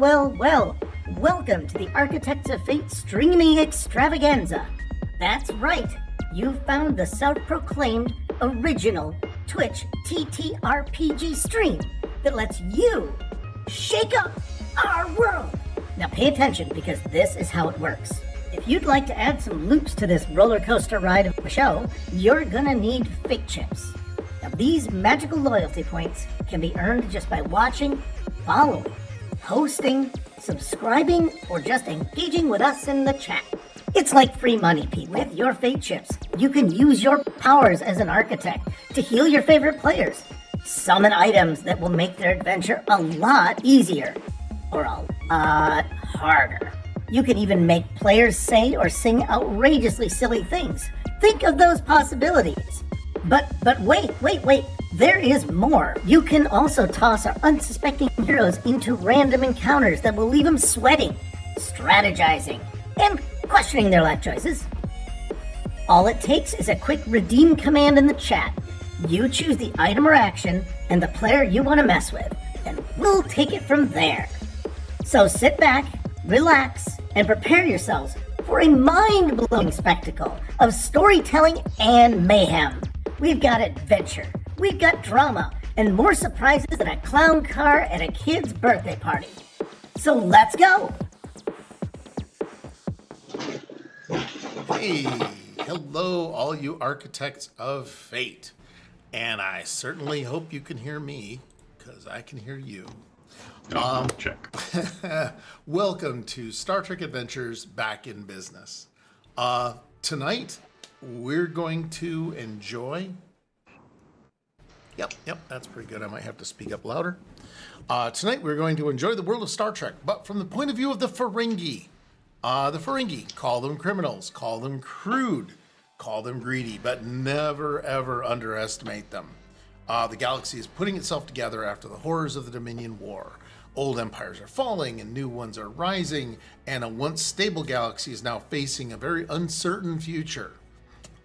Well. Welcome to the Architects of Fate streaming extravaganza. That's right, you found the self-proclaimed original Twitch TTRPG stream that lets you shake up our world. Now pay attention, because this is how it works. If you'd like to add some loops to this roller coaster ride of a show, you're gonna need fate chips. Now these magical loyalty points can be earned just by watching, following, hosting, subscribing, or just engaging with us in the chat. It's like free money, Pete. With your fate chips, you can use your powers as an architect to heal your favorite players, summon items that will make their adventure a lot easier, or a lot harder. You can even make players say or sing outrageously silly things. Think of those possibilities. But wait. There is more. You can also toss our unsuspecting heroes into random encounters that will leave them sweating, strategizing, and questioning their life choices. All it takes is a quick redeem command in the chat. You choose the item or action and the player you want to mess with, and we'll take it from there. So sit back, relax, and prepare yourselves for a mind-blowing spectacle of storytelling and mayhem. We've got adventure, we've got drama, and more surprises than a clown car at a kid's birthday party. So let's go! Hey, hello all you architects of fate. And I certainly hope you can hear me, because I can hear you. Check. Welcome to Star Trek Adventures Back in Business. Tonight, we're going to enjoy... Yep, that's pretty good. I might have to speak up louder. Tonight, we're going to enjoy the world of Star Trek, but from the point of view of the Ferengi. The Ferengi, call them criminals, call them crude, call them greedy, but never, ever underestimate them. The galaxy is putting itself together after the horrors of the Dominion War. Old empires are falling and new ones are rising, and a once stable galaxy is now facing a very uncertain future.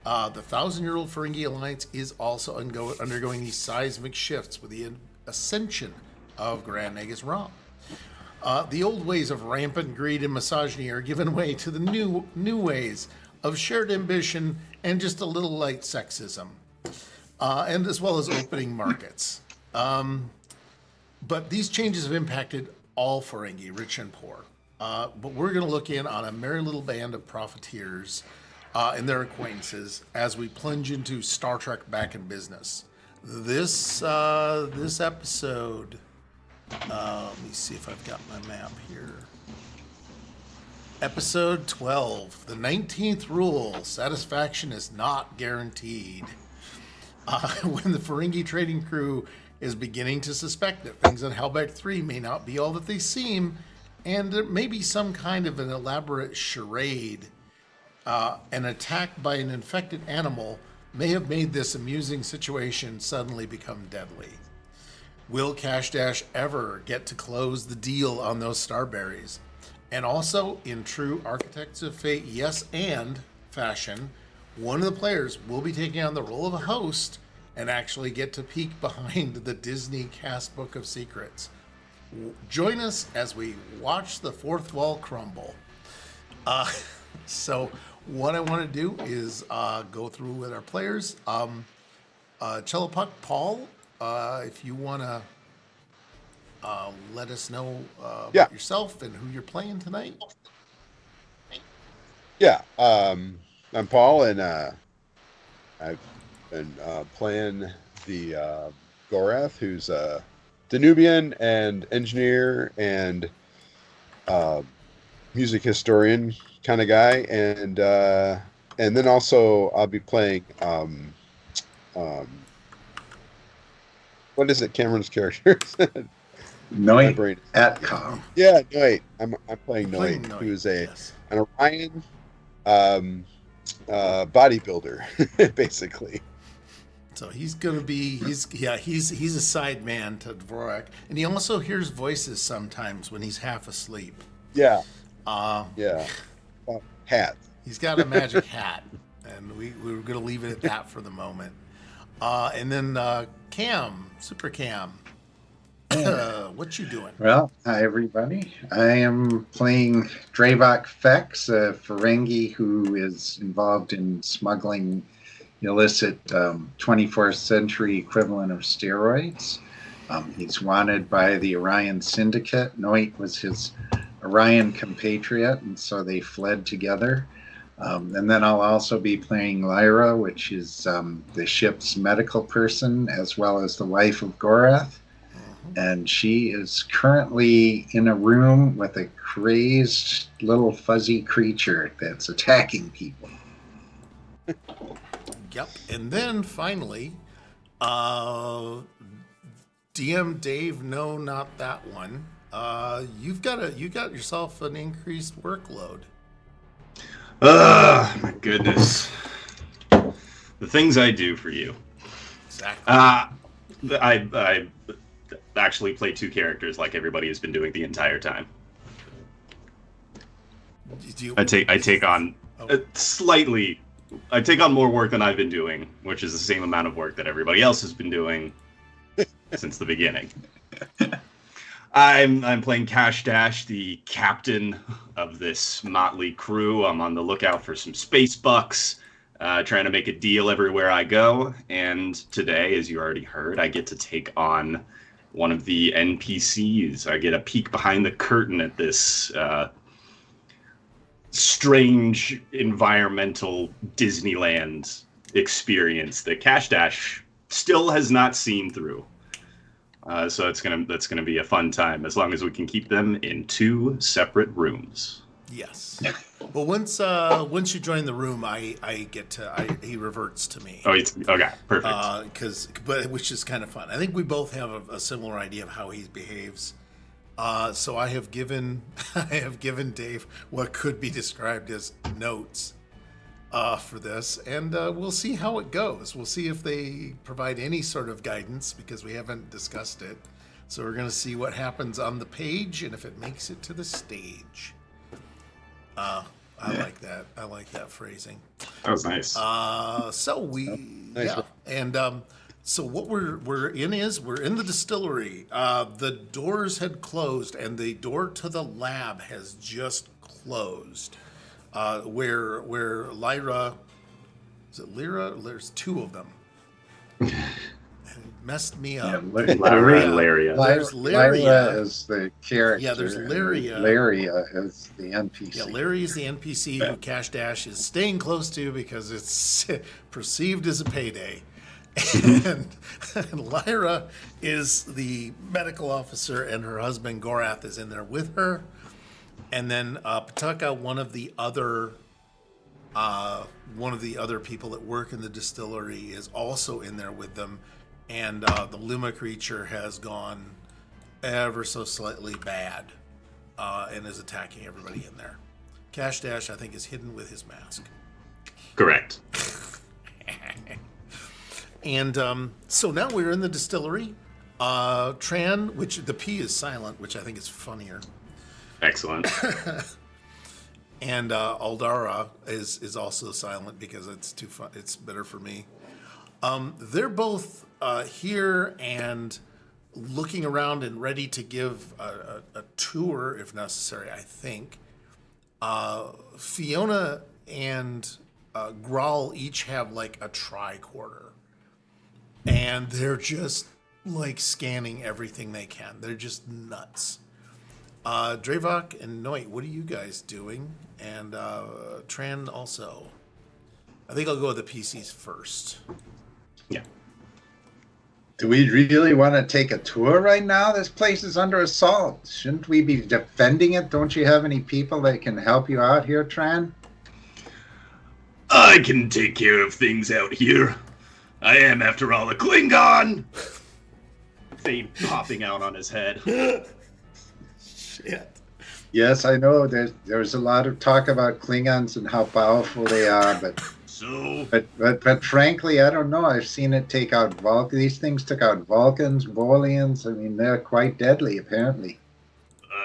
The 1,000-year-old Ferengi Alliance is also undergoing these seismic shifts with the ascension of Grand Nagus Rom. The old ways of rampant greed and misogyny are given way to the new ways of shared ambition and just a little light sexism, and as well as opening markets. But these changes have impacted all Ferengi, rich and poor. But we're going to look in on a merry little band of profiteers and their acquaintances as we plunge into Star Trek Back in Business. This episode, let me see if I've got my map here. Episode 12, the 19th rule, satisfaction is not guaranteed. When the Ferengi trading crew is beginning to suspect that things on Halbec 3 may not be all that they seem, and there may be some kind of an elaborate charade. An attack by an infected animal may have made this amusing situation suddenly become deadly. Will Kash ever get to close the deal on those starberries? And also, in true Architects of Fate yes and fashion, one of the players will be taking on the role of a host and actually get to peek behind the Disney cast book of secrets. Join us as we watch the fourth wall crumble. So what I want to do is go through with our players. Cello Puck, Paul, if you want to let us know about yourself and who you're playing tonight. Yeah, I'm Paul, and I've been playing the Gorath, who's a Danubian and engineer and music historian kind of guy, and then also I'll be playing what is it? Cameron's character. Noit Atcom. Yeah, Noit. I'm playing Noit, who's an Orion bodybuilder, basically. So he's gonna be he's a side man to Dvorak, and he also hears voices sometimes when he's half asleep. Yeah. Yeah. Hat. He's got a magic hat, and we were gonna leave it at that for the moment. And then Cam, Super Cam. What you doing? Well, hi everybody. I am playing Dravok Fex, a Ferengi who is involved in smuggling illicit 24th century equivalent of steroids. He's wanted by the Orion Syndicate. Noit was his Orion compatriot, and so they fled together. And then I'll also be playing Lyra, which is the ship's medical person, as well as the wife of Gorath. And she is currently in a room with a crazed little fuzzy creature that's attacking people. Yep. And then finally, DM Dave, no, not that one. You got yourself an increased workload. My goodness. The things I do for you. Exactly. I actually play two characters like everybody has been doing the entire time. I take on I take on more work than I've been doing, which is the same amount of work that everybody else has been doing since the beginning. I'm playing Kash, the captain of this motley crew. I'm on the lookout for some space bucks, trying to make a deal everywhere I go. And today, as you already heard, I get to take on one of the NPCs. I get a peek behind the curtain at this strange environmental Disneyland experience that Kash still has not seen through. So that's gonna be a fun time as long as we can keep them in two separate rooms. Yes. Well, once you join the room, he reverts to me. Oh, it's okay, perfect. Which is kind of fun. I think we both have a similar idea of how he behaves. So I have given Dave what could be described as notes for this, and we'll see how it goes. We'll see if they provide any sort of guidance because we haven't discussed it. So we're going to see what happens on the page and if it makes it to the stage. I like that. I like that phrasing. That was nice. So what we're in the distillery. The doors had closed, and the door to the lab has just closed. Where Lyra, is it Lyra? There's two of them. It messed me up. Lyra and Laria. There's Lyria. Lyra is the character. Yeah, there's Lyria. Lyria is the NPC. Yeah, Larry is the NPC who Kash is staying close to because it's perceived as a payday. And Lyra is the medical officer, and her husband Gorath is in there with her. And then Patuka, one of the other people that work in the distillery, is also in there with them. And the Luma creature has gone ever so slightly bad and is attacking everybody in there. Kash, I think, is hidden with his mask. Correct. And so now we're in the distillery. Tran, which the P is silent, which I think is funnier. Excellent. And Aldara is also silent because it's too fun. It's better for me. They're both here and looking around and ready to give a tour if necessary, I think. Fiona and Grawl each have like a tricorder. And they're just like scanning everything they can. They're just nuts. Dravok and Noit, what are you guys doing? And Tran also. I think I'll go with the PCs first. Yeah. Do we really want to take a tour right now? This place is under assault. Shouldn't we be defending it? Don't you have any people that can help you out here, Tran? I can take care of things out here. I am, after all, a Klingon! Thing popping out on his head. Shit. Yes, I know there's a lot of talk about Klingons and how powerful they are, but frankly, I don't know. I've seen it take out these things took out Vulcans, Bolians. I mean, they're quite deadly, apparently.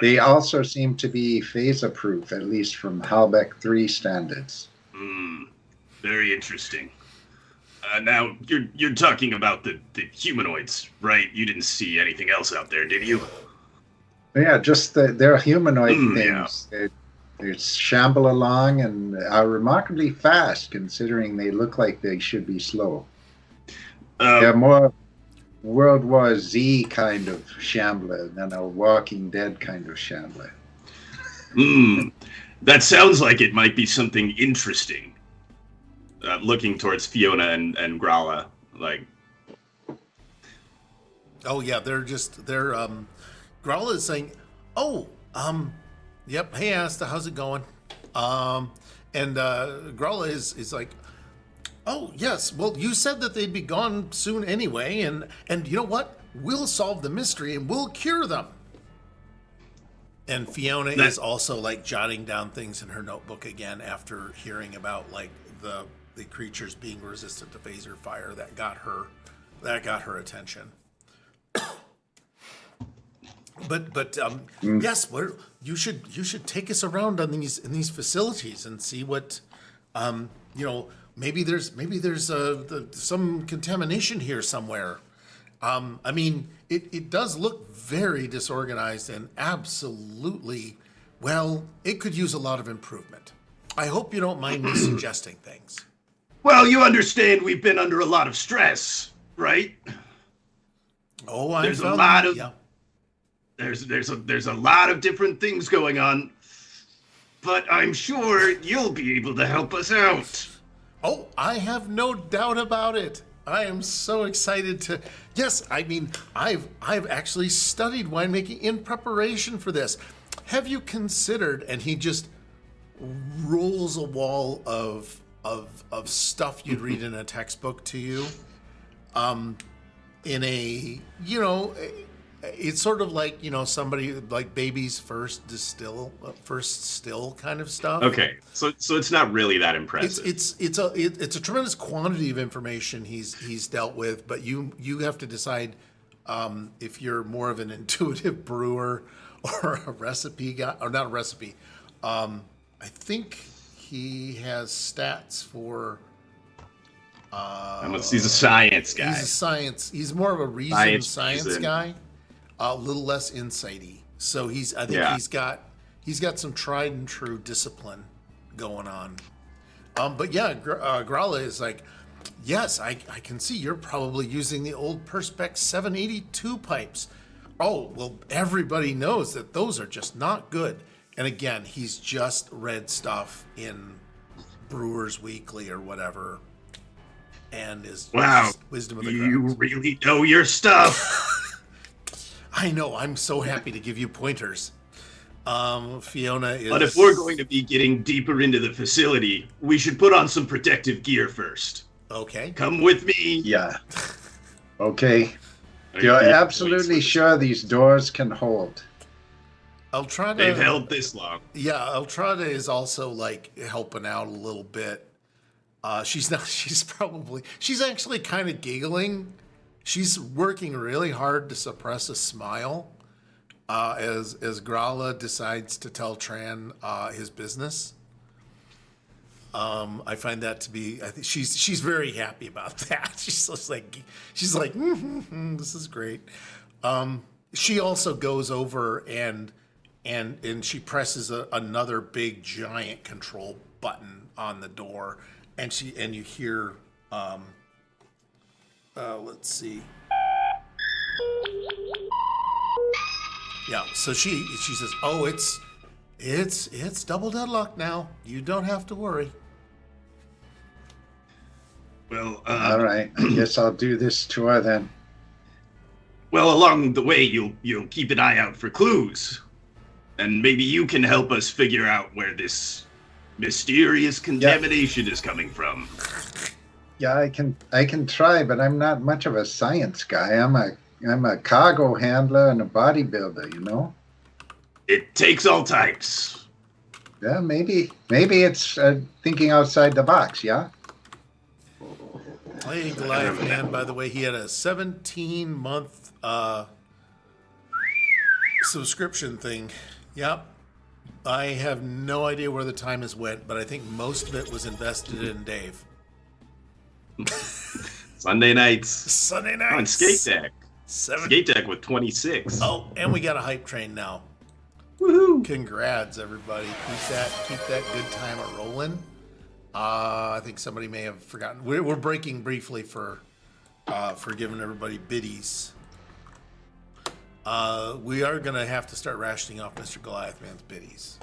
They also seem to be phaser-proof, at least from Halbec 3 standards. Very interesting. Now, you're talking about the humanoids, right? You didn't see anything else out there, did you? Yeah, just they're humanoid Yeah. things. They shamble along and are remarkably fast, considering they look like they should be slow. They're Uh, more World War Z kind of shambler than a Walking Dead kind of shambler. that sounds like it might be something interesting. Looking towards Fiona and Grala, like, Oh yeah, they're Growler is saying, "Oh, yep. Hey, Asta, how's it going?" And Growler is like, "Oh yes. Well, you said that they'd be gone soon anyway, and you know what? We'll solve the mystery and we'll cure them." And Fiona is also like jotting down things in her notebook again after hearing about like the creatures being resistant to phaser fire that got her attention. But yes, you should take us around on in these facilities and see what maybe there's some contamination here somewhere. I mean, it does look very disorganized and absolutely, well, it could use a lot of improvement. I hope you don't mind me suggesting things. well, you understand we've been under a lot of stress, right? Oh, I There's a found lot that, of- yeah. There's a lot of different things going on, but I'm sure you'll be able to help us out. Oh, I have no doubt about it. I am so excited to. Yes, I mean, I've actually studied winemaking in preparation for this. Have you considered? And he just rolls a wall of stuff you'd read in a textbook to you. In a it's sort of like somebody like baby's first still kind of stuff. Okay, so it's not really that impressive. It's a tremendous quantity of information he's dealt with, but you have to decide if you're more of an intuitive brewer or a recipe guy, or not a recipe. I think he has stats for. He's a science guy. He's more of a science guy. A little less insighty. So he's got some tried and true discipline going on. But yeah, Grala is like, yes, I can see you're probably using the old Perspex 782 pipes. Oh, well, everybody knows that those are just not good. And again, he's just read stuff in Brewers Weekly or whatever. And is Wow, wisdom of the you crowd. really know your stuff. I know. I'm so happy to give you pointers. Fiona is. But if we're going to be getting deeper into the facility, we should put on some protective gear first. Okay. Come with me. Yeah. Okay. Are You're you- absolutely sure these doors can hold. Eltrada. They've held this long. Yeah, Eltrada is also like helping out a little bit. She's actually kind of giggling. She's working really hard to suppress a smile as Grala decides to tell Tran his business. I find that to be. I think she's very happy about that. She's like this is great. She also goes over and she presses another big giant control button on the door, and you hear. Let's see. Yeah, so she says, "Oh, it's double deadlock now. You don't have to worry." Well, All right. I guess I'll do this tour then. well, along the way, you'll keep an eye out for clues, and maybe you can help us figure out where this mysterious contamination is coming from. Yeah, I can try, but I'm not much of a science guy. I'm a cargo handler and a bodybuilder, you know? It takes all types. Yeah, maybe it's thinking outside the box, yeah? Hey, Goliath man, by the way, he had a 17-month subscription thing. Yep. I have no idea where the time has went, but I think most of it was invested in Dave. Sunday nights Sunday on nights. Skate Deck. Skate Deck with 26. Oh, and we got a hype train now. Woohoo! Congrats, everybody. Keep that good time rolling. I think somebody may have forgotten. We're breaking briefly for giving everybody biddies. We are gonna have to start rationing off Mr. Goliath Man's biddies.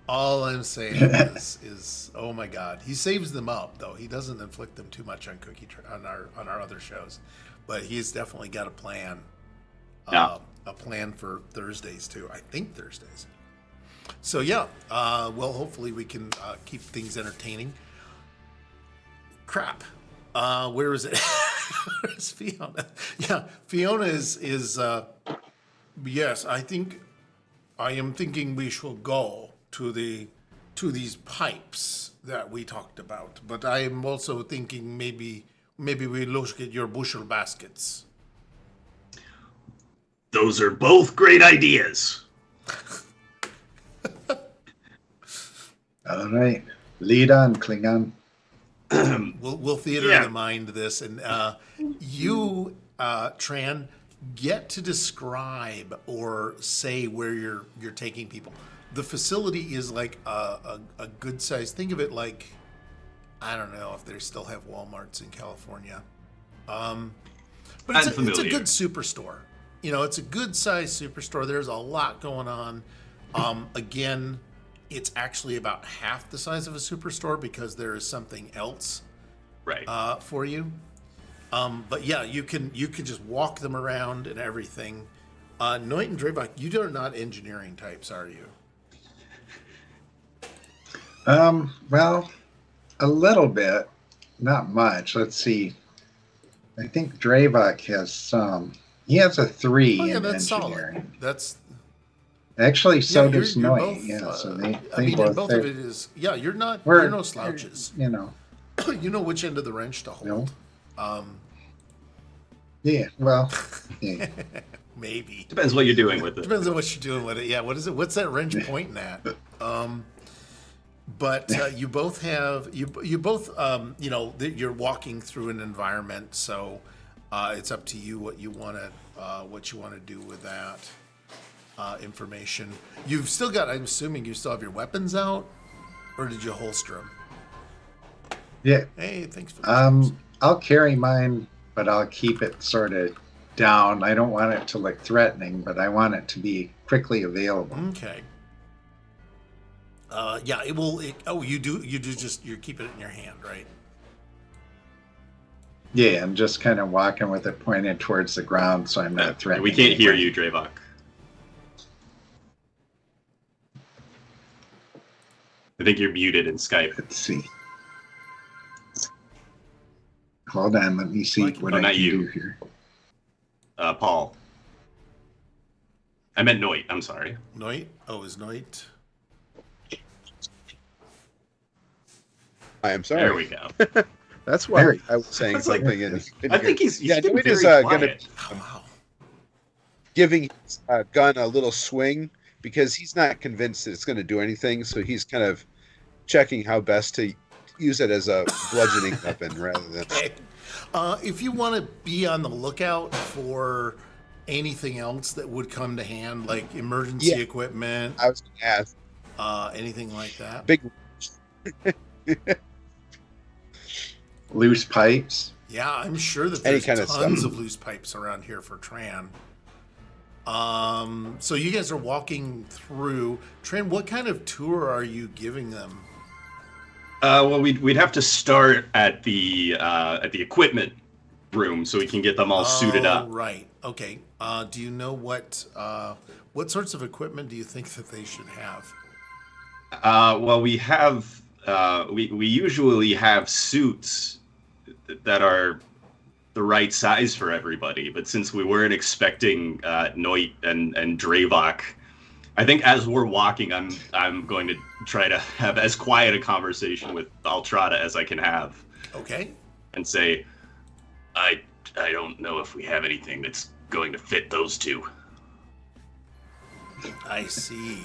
All I'm saying is, oh my God, he saves them up though. He doesn't inflict them too much on on our other shows, but he's definitely got a plan. Yeah. A plan for Thursdays too. I think Thursdays. So yeah, well, hopefully we can keep things entertaining. Crap. Where is it? Where's Fiona? Yeah, Fiona is yes, I am thinking we shall go to these pipes that we talked about. But I am also thinking maybe we look at your bushel baskets. Those are both great ideas. All right. Lead on, Klingon. We'll theater of the mind this, and you, Tran, get to describe or say where you're taking people. The facility is like a good size. Think of it like, I don't know if they still have Walmarts in California, but it's a good superstore. You know, it's a good size superstore. There's a lot going on. Again, it's actually about half the size of a superstore because there is something else for you. But yeah, you can just walk them around and everything. Noit and Drabach, you are not engineering types, are you? Well, a little bit, not much. Let's see. I think Dravok has some. He has a 3 in that's engineering. Solid. That's actually so you're does Noit. both, Yeah, so they both both. of it is. Yeah, you're no slouches. You know. You know which end of the wrench to hold. No. Yeah. Well. Yeah. Maybe depends what you're doing with it. Depends on what you're doing with it. Yeah. What is it? What's that wrench pointing at? But you both have you both you know, you're walking through an environment, so it's up to you what you want to do with that information. You've still got. I'm assuming you still have your weapons out, or did you holster them? Yeah. Hey, thanks for the I'll carry mine, but I'll keep it sort of down. I don't want it to look threatening, but I want it to be quickly available. Okay. Yeah, it will. You do just you keep it in your hand, right? Yeah, I'm just kind of walking with it pointed towards the ground, so I'm not threatening. We can't hear you, Dravok. I think you're muted in Skype. Let's see. Hold on, let me see what I can do here. Paul. I meant Noit. I'm sorry. Noit? Oh, is Noit? I am sorry. There we go. That's why I was saying something. I think he's been Noit very is going to quiet. Wow. giving his gun a little swing because he's not convinced that it's going to do anything. So he's kind of checking how best to use it as a bludgeoning weapon rather than. Okay. If you want to be on the lookout for anything else that would come to hand, like emergency equipment, I was going to ask. Anything like that. Big. Loose pipes. Yeah, I'm sure that Any there's kind of tons stuff. of loose pipes around here for Tran. So you guys are walking through. Tran, what kind of tour are you giving them? Well, we'd have to start at the equipment room so we can get them all suited up. Right. Okay. Do you know what sorts of equipment do you think that they should have? Well, we have we usually have suits that are the right size for everybody, but since we weren't expecting Noit and Dravok, I think as we're walking, I'm going to try to have as quiet a conversation with Altrada as I can have. Okay. And say, I don't know if we have anything that's going to fit those two. I see.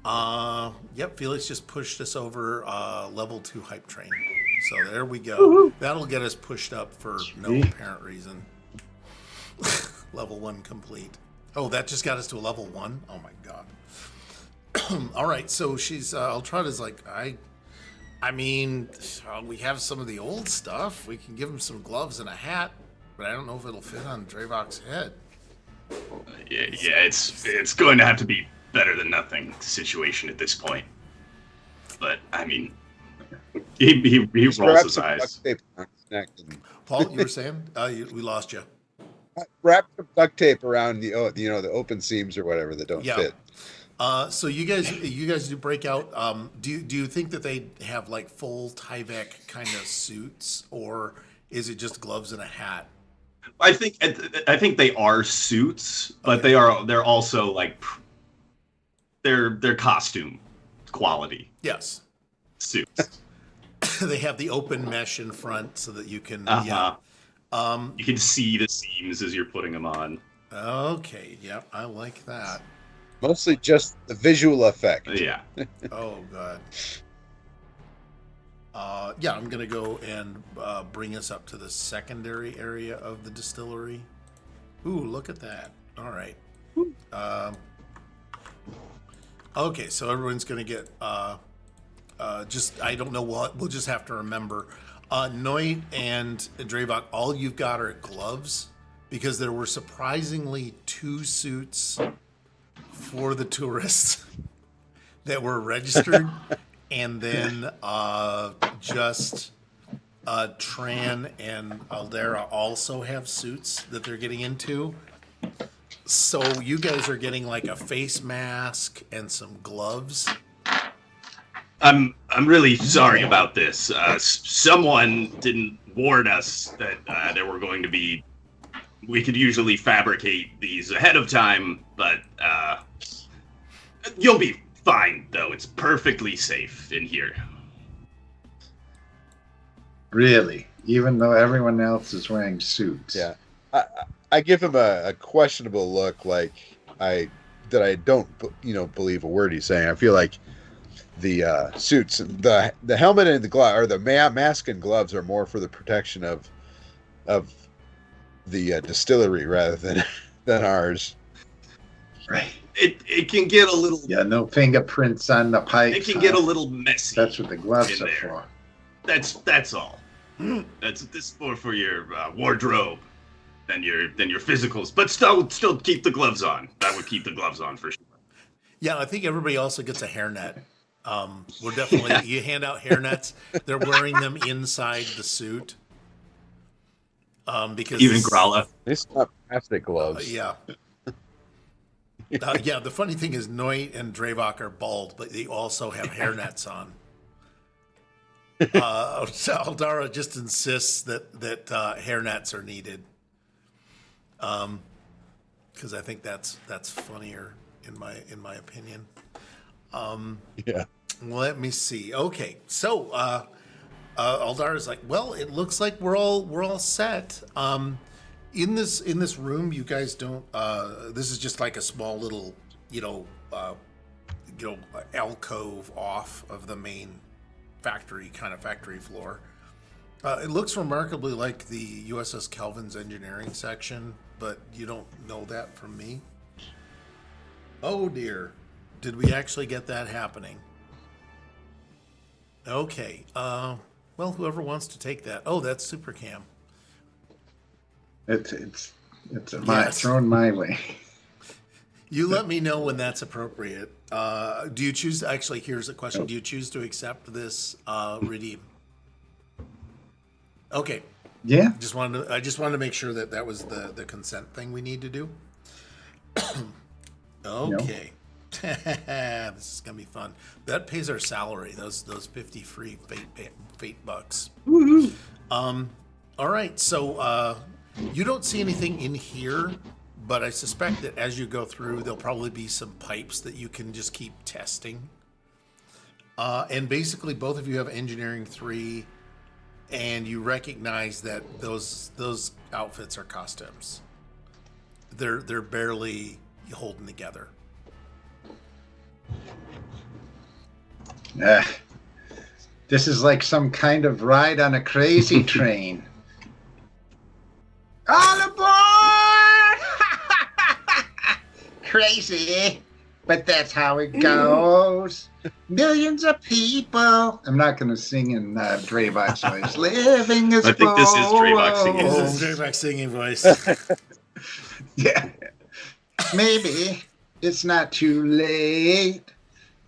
Yep, Felix just pushed us over level 2 hype train. So there we go. That'll get us pushed up for no apparent reason. Level 1 complete. Oh, that just got us to a level 1? Oh my god. All right, so she's Altrada's like, I mean, we have some of the old stuff. We can give him some gloves and a hat, but I don't know if it'll fit on Dravok's head. Yeah, it's going to have to be better than nothing situation at this point. But I mean, he rolls his eyes. Duct tape around his neck and Paul, you were saying? We lost you. wrap some duct tape around the open seams or whatever that don't fit. So you guys do break out. Do you think that they have like full Tyvek kind of suits, or is it just gloves and a hat? I think they are suits, but they're also like they're costume quality. Yes, suits. They have the open mesh in front so that you can you can see the seams as you're putting them on. Okay, yep, I like that. Mostly just the visual effect. Yeah. Oh god. I'm gonna go and bring us up to the secondary area of the distillery. Ooh, look at that. All right. Okay, so everyone's gonna get just, I don't know what, we'll just have to remember. Noit and Dravok, all you've got are gloves, because there were surprisingly 2 suits for the tourists that were registered, and then just Tran and Aldera also have suits that they're getting into. So you guys are getting like a face mask and some gloves. I'm really sorry about this. Someone didn't warn us that there were going to be. We could usually fabricate these ahead of time, but you'll be fine, though. It's perfectly safe in here. Really? Even though everyone else is wearing suits? Yeah. I give him a questionable look, like I don't believe a word he's saying. I feel like the suits, the helmet and the glove, or the mask and gloves, are more for the protection of the distillery rather than ours. Right. It can get a little. Yeah, no fingerprints on the pipes. It can get a little messy. That's what the gloves are there. for. That's all. That's this for your wardrobe, than your physicals. But still keep the gloves on. That would keep the gloves on for sure. Yeah, I think everybody also gets a hairnet. We're definitely you hand out hairnets. They're wearing them inside the suit. Because even Gralla. These are not plastic gloves. Yeah. The funny thing is Noit and Dravok are bald, but they also have hairnets on. Aldara just insists that hairnets are needed. Because I think that's funnier in my opinion. Let me see. Okay, so Aldara's like, well, it looks like we're all set. In this room, you guys don't. This is just like a small little, alcove off of the main factory floor. It looks remarkably like the USS Kelvin's engineering section, but you don't know that from me. Oh dear, did we actually get that happening? Okay. Well, whoever wants to take that. Oh, that's Super Cam. It's Yes. thrown my way. You let me know when that's appropriate. Do you choose? Actually, here's a question: do you choose to accept this redeem? Okay. Yeah. I just wanted to make sure that was the consent thing we need to do. Okay. This is gonna be fun. That pays our salary. Those 50 free fate bucks. Woohoo! All right. So you don't see anything in here, but I suspect that as you go through, there'll probably be some pipes that you can just keep testing. And basically, both of you have engineering 3, and you recognize that those outfits are costumes. They're barely holding together. This is like some kind of ride on a crazy train. All aboard! crazy, but that's how it goes. Millions of people. I'm not going to sing in Dravok's voice. Living as I think this is Dravok singing. This is Dravok singing voice. Yeah. Maybe it's not too late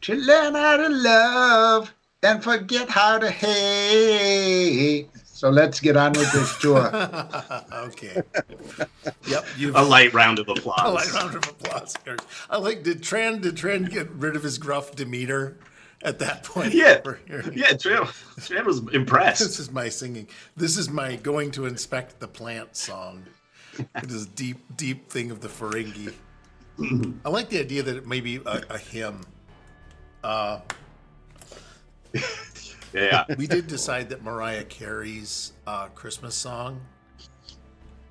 to learn how to love and forget how to hate. So let's get on with this tour. Okay. Yep. A light round of applause. A light round of applause. I like. Did Tran get rid of his gruff demeanor at that point? Yeah. Yeah. Tran was impressed. This is my singing. This is my going to inspect the plant song. It is a deep thing of the Ferengi. I like the idea that it may be a hymn. Yeah. We did decide that Mariah Carey's Christmas song,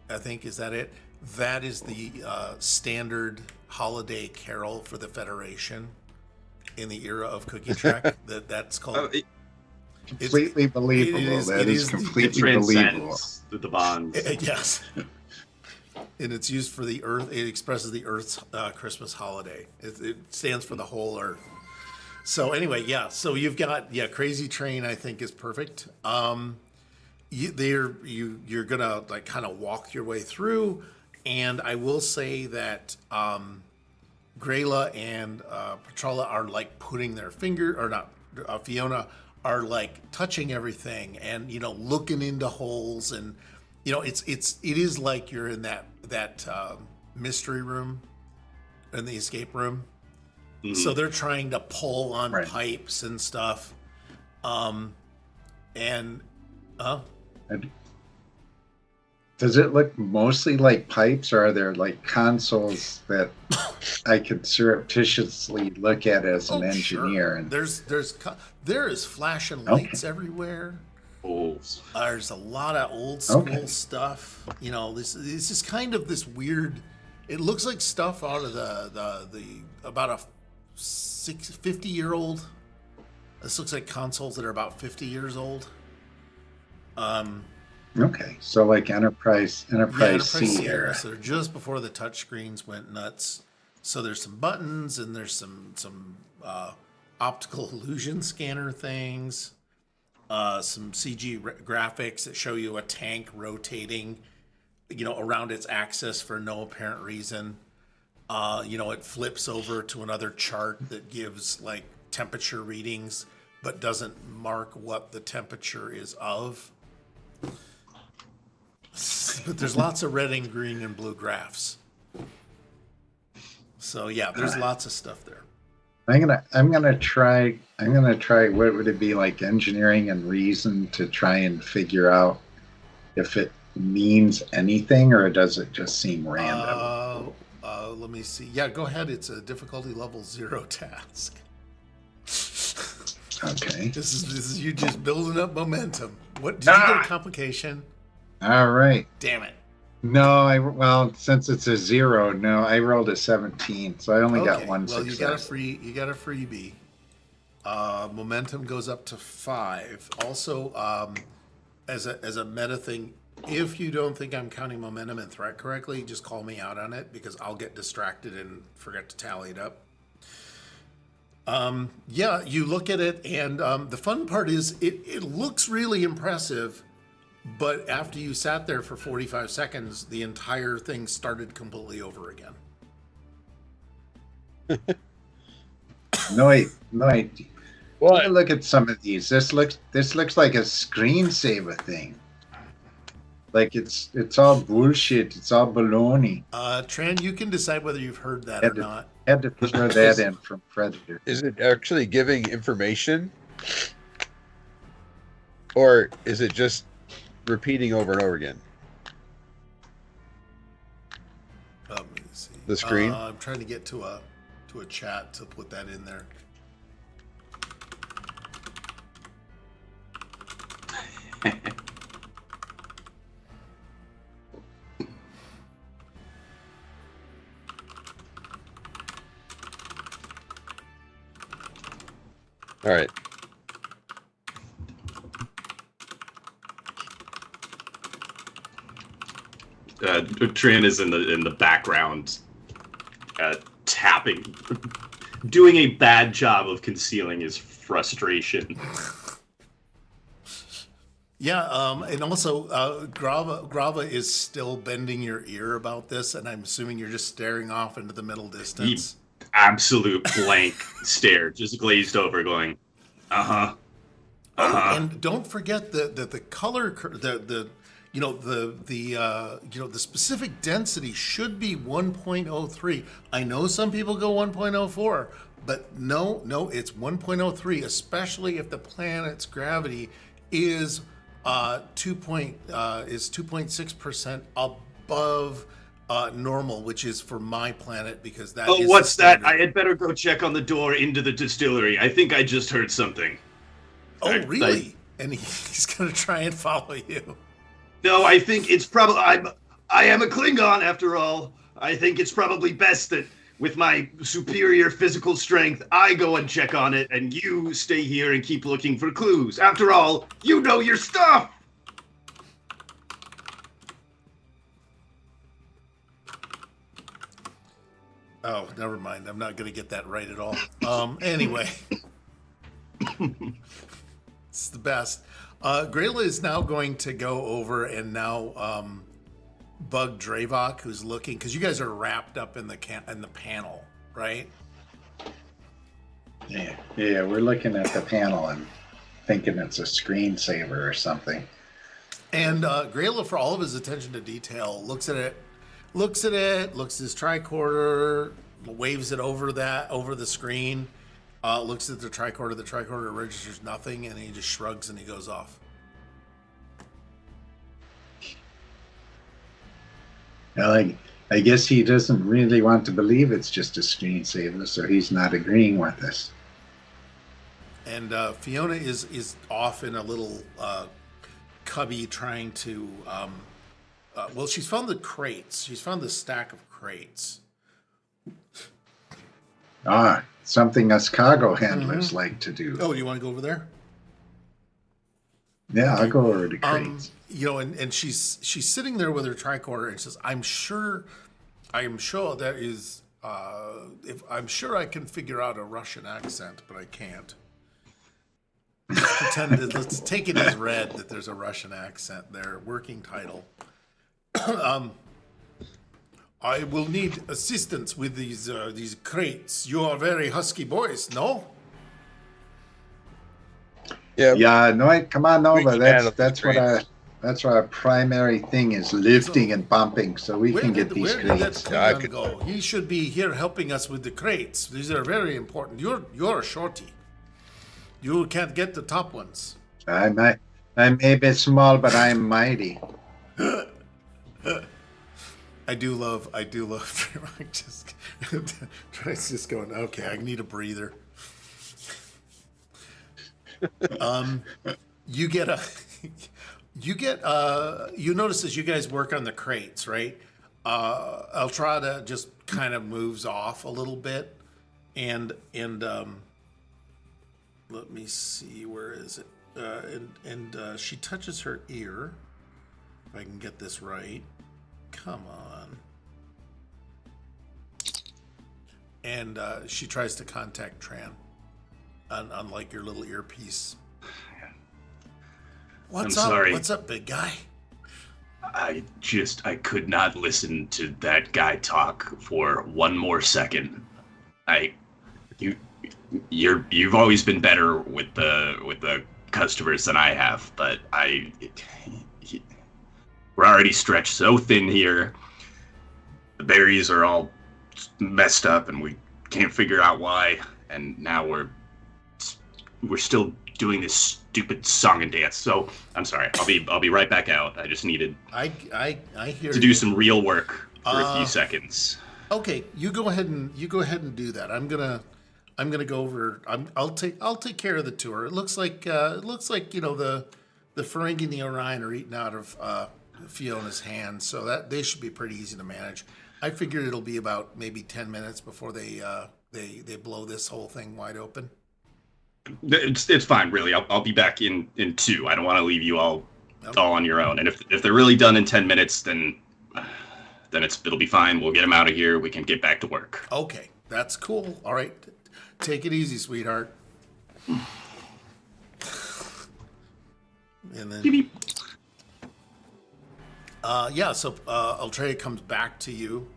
I think, is that it? That is the standard holiday carol for the Federation in the era of Cookie Track. That's called. Completely believable. That is completely believable. The bonds. Yes. And it's used for the Earth. It expresses the Earth's Christmas holiday. It stands for the whole Earth. So anyway, yeah. So you've got Crazy Train. I think is perfect. You're gonna like kind of walk your way through, and I will say that Grayla and Petrella are like putting their finger, or not. Fiona are like touching everything and looking into holes, and it is like you're in that mystery room, in the escape room. Mm-hmm. So they're trying to pull on pipes and stuff. Does it look mostly like pipes, or are there like consoles that I could surreptitiously look at as an engineer? Sure. And there is flashing lights everywhere. Oh. There's a lot of old school stuff. This is kind of this weird. It looks like stuff out of the about a 50-year-old. This looks like consoles that are about 50 years old. Okay, so like Enterprise Sierra. So they're just before the touchscreens went nuts. So there's some buttons and there's some optical illusion scanner things, some CG graphics that show you a tank rotating, around its axis for no apparent reason. It flips over to another chart that gives like temperature readings, but doesn't mark what the temperature is of. But there's lots of red and green and blue graphs. So yeah, there's lots of stuff there. I'm gonna try. What would it be like, engineering and reason, to try and figure out if it means anything, or does it just seem random? Let me see. Yeah, go ahead. It's a difficulty level 0 task. Okay. This is you just building up momentum. What did you get a complication? All right. Damn it. No, since it's a 0, no, I rolled a 17, so I only got one success. Well, you got a freebie. Momentum goes up to 5. Also, as a meta thing, if you don't think I'm counting momentum and threat correctly, just call me out on it, because I'll get distracted and forget to tally it up. You look at it, and the fun part is it looks really impressive. But after you sat there for 45 seconds, the entire thing started completely over again. No idea. Well, look at some of these. This looks like a screensaver thing. Like it's all bullshit. It's all baloney. Tran, you can decide whether you've heard that or not. Had to throw that in from Predator. Is it actually giving information, or is it just repeating over and over again? Let me see. The screen? I'm trying to get to a chat to put that in there. All right. Tran is in the background, laughing, doing a bad job of concealing his frustration. Yeah, and also Grava is still bending your ear about this, and I'm assuming you're just staring off into the middle distance. Absolute blank stare, just glazed over, going, uh-huh. And don't forget that the color, the specific density should be 1.03. I know some people go 1.04, but no, it's 1.03, especially if the planet's gravity is 2.6% above normal, which is for my planet, because that is what's the that? I had better go check on the door into the distillery. I think I just heard something. Oh, really? And he's going to try and follow you. No, I think it's probably... I am a Klingon, after all. I think it's probably best that, with my superior physical strength, I go and check on it, and you stay here and keep looking for clues. After all, you know your stuff! Oh, never mind. I'm not going to get that right at all. Anyway. It's the best. Grayla is now going to go over and now bug Dravok, who's looking, because you guys are wrapped up in the panel, right? Yeah, we're looking at the panel and thinking it's a screensaver or something. And Grayla, for all of his attention to detail, looks at his tricorder, waves it over the screen. Looks at the tricorder registers nothing, and he just shrugs and he goes off. Well, I guess he doesn't really want to believe it's just a screensaver, so he's not agreeing with us. And Fiona is off in a little cubby trying to... she's found the crates. She's found the stack of crates. Something us cargo handlers like to do. Oh, you want to go over there? Yeah, I'll go over to crates. And she's sitting there with her tricorder and says, I'm sure that is, I'm sure I can figure out a Russian accent, but I can't. Let's take it as read that there's a Russian accent there. Working title. I will need assistance with these crates. You are very husky boys, no? Yeah, no, come on over. That's That's what our primary thing is, lifting and bumping, so we can get these crates. Where did that crates. Klingon go? He should be here helping us with the crates. These are very important. You're a shorty. You can't get the top ones. I may be small, but I'm mighty. I do love just Trey's just going, okay, I need a breather. You notice as you guys work on the crates, right? Eltrada just kind of moves off a little bit, and let me see, where is it? And she touches her ear, if I can get this right. Come on. And she tries to contact Tran on like your little earpiece. What's I'm up? sorry. What's up, big guy? I could not listen to that guy talk for one more second. You've always been better with the customers than I have, but we're already stretched so thin here. The berries are all messed up, and we can't figure out why. And now we're still doing this stupid song and dance. So I'm sorry. I'll be right back out. I just needed I hear to do some real work for a few seconds. Okay, you go ahead and do that. I'm gonna go over. I'll take care of the tour. It looks like the Ferengi and the Orion are eating out of Fiona's hands, so that they should be pretty easy to manage. I figured it'll be about maybe 10 minutes before they blow this whole thing wide open. It's fine, really. I'll be back in 2. I don't want to leave you all on your own. And if they're really done in 10 minutes, then it'll be fine. We'll get them out of here. We can get back to work. Okay, That's cool. All right. Take it easy, sweetheart. And then, Beep, beep. so Ultrea comes back to you.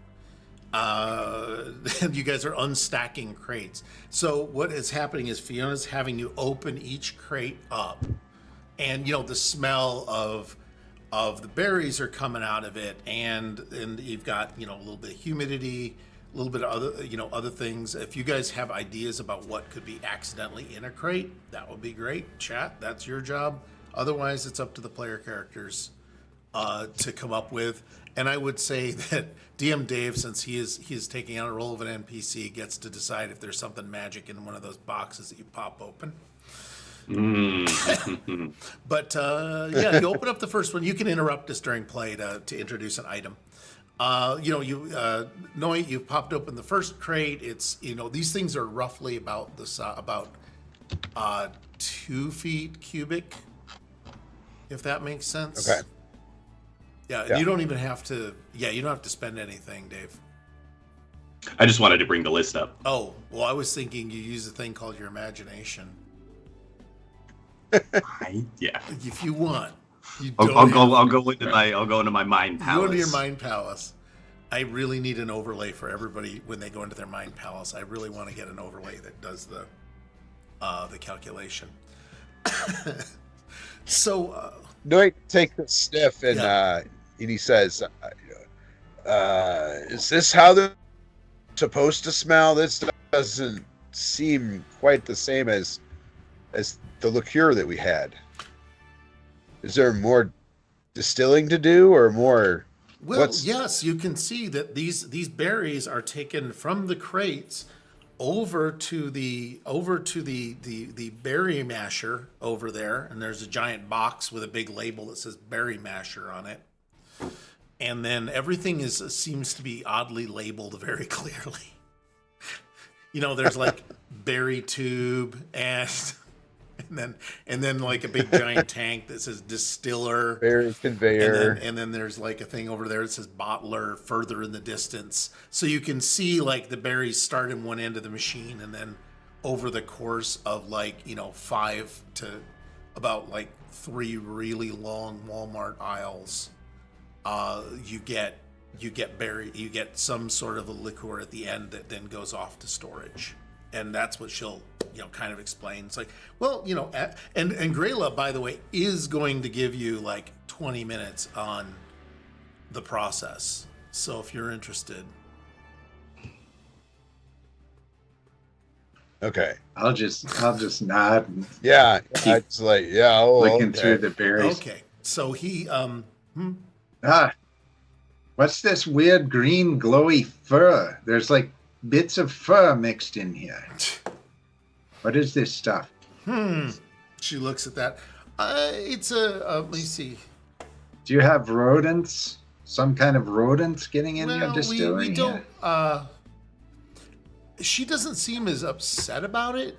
And you guys are unstacking crates. So what is happening is Fiona's having you open each crate up, and the smell of the berries are coming out of it, and you've got a little bit of humidity, a little bit of other things. If you guys have ideas about what could be accidentally in a crate, that would be great. Chat, that's your job. Otherwise, it's up to the player characters to come up with. And I would say that DM Dave, since he is taking on a role of an NPC, gets to decide if there's something magic in one of those boxes that you pop open. But you open up the first one. You can interrupt us during play to introduce an item. Knowing you've popped open the first crate, it's these things are roughly about 2 feet cubic, if that makes sense. Okay. Yeah, Yeah. you don't even have to. Yeah, you don't have to spend anything, Dave. I just wanted to bring the list up. Oh, well, I was thinking you use a thing called your imagination. Yeah. If you want, you I'll don't go. have I'll to. go into my mind You palace. go into your mind palace. I really need an overlay for everybody when they go into their mind palace. I really want to get an overlay that does the calculation. So. Noit takes a sniff and he says, "Is this how they're supposed to smell? This doesn't seem quite the same as the liqueur that we had. Is there more distilling to do, or more?" Well, yes, you can see that these berries are taken from the crates over to the berry masher over there, and there's a giant box with a big label that says berry masher on it. And then everything seems to be oddly labeled very clearly. There's like berry tube and then like a big giant tank that says distiller. Berry conveyor. And then there's like a thing over there that says bottler further in the distance. So you can see like the berries start in one end of the machine, and then over the course of 5 to about 3 really long Walmart aisles, you get some sort of a liqueur at the end that then goes off to storage. And that's what she'll kind of explain. It's like, well, and Grayla, by the way, is going to give you 20 minutes on the process. So if you're interested. Okay. I'll just nod and Yeah. It's like, yeah. Oh, looking okay. through the berries. Okay. So he What's this weird green glowy fur? There's bits of fur mixed in here. What is this stuff? She looks at that. It's let me see. Do you have rodents? Some kind of rodents getting in your distillery? We don't. She doesn't seem as upset about it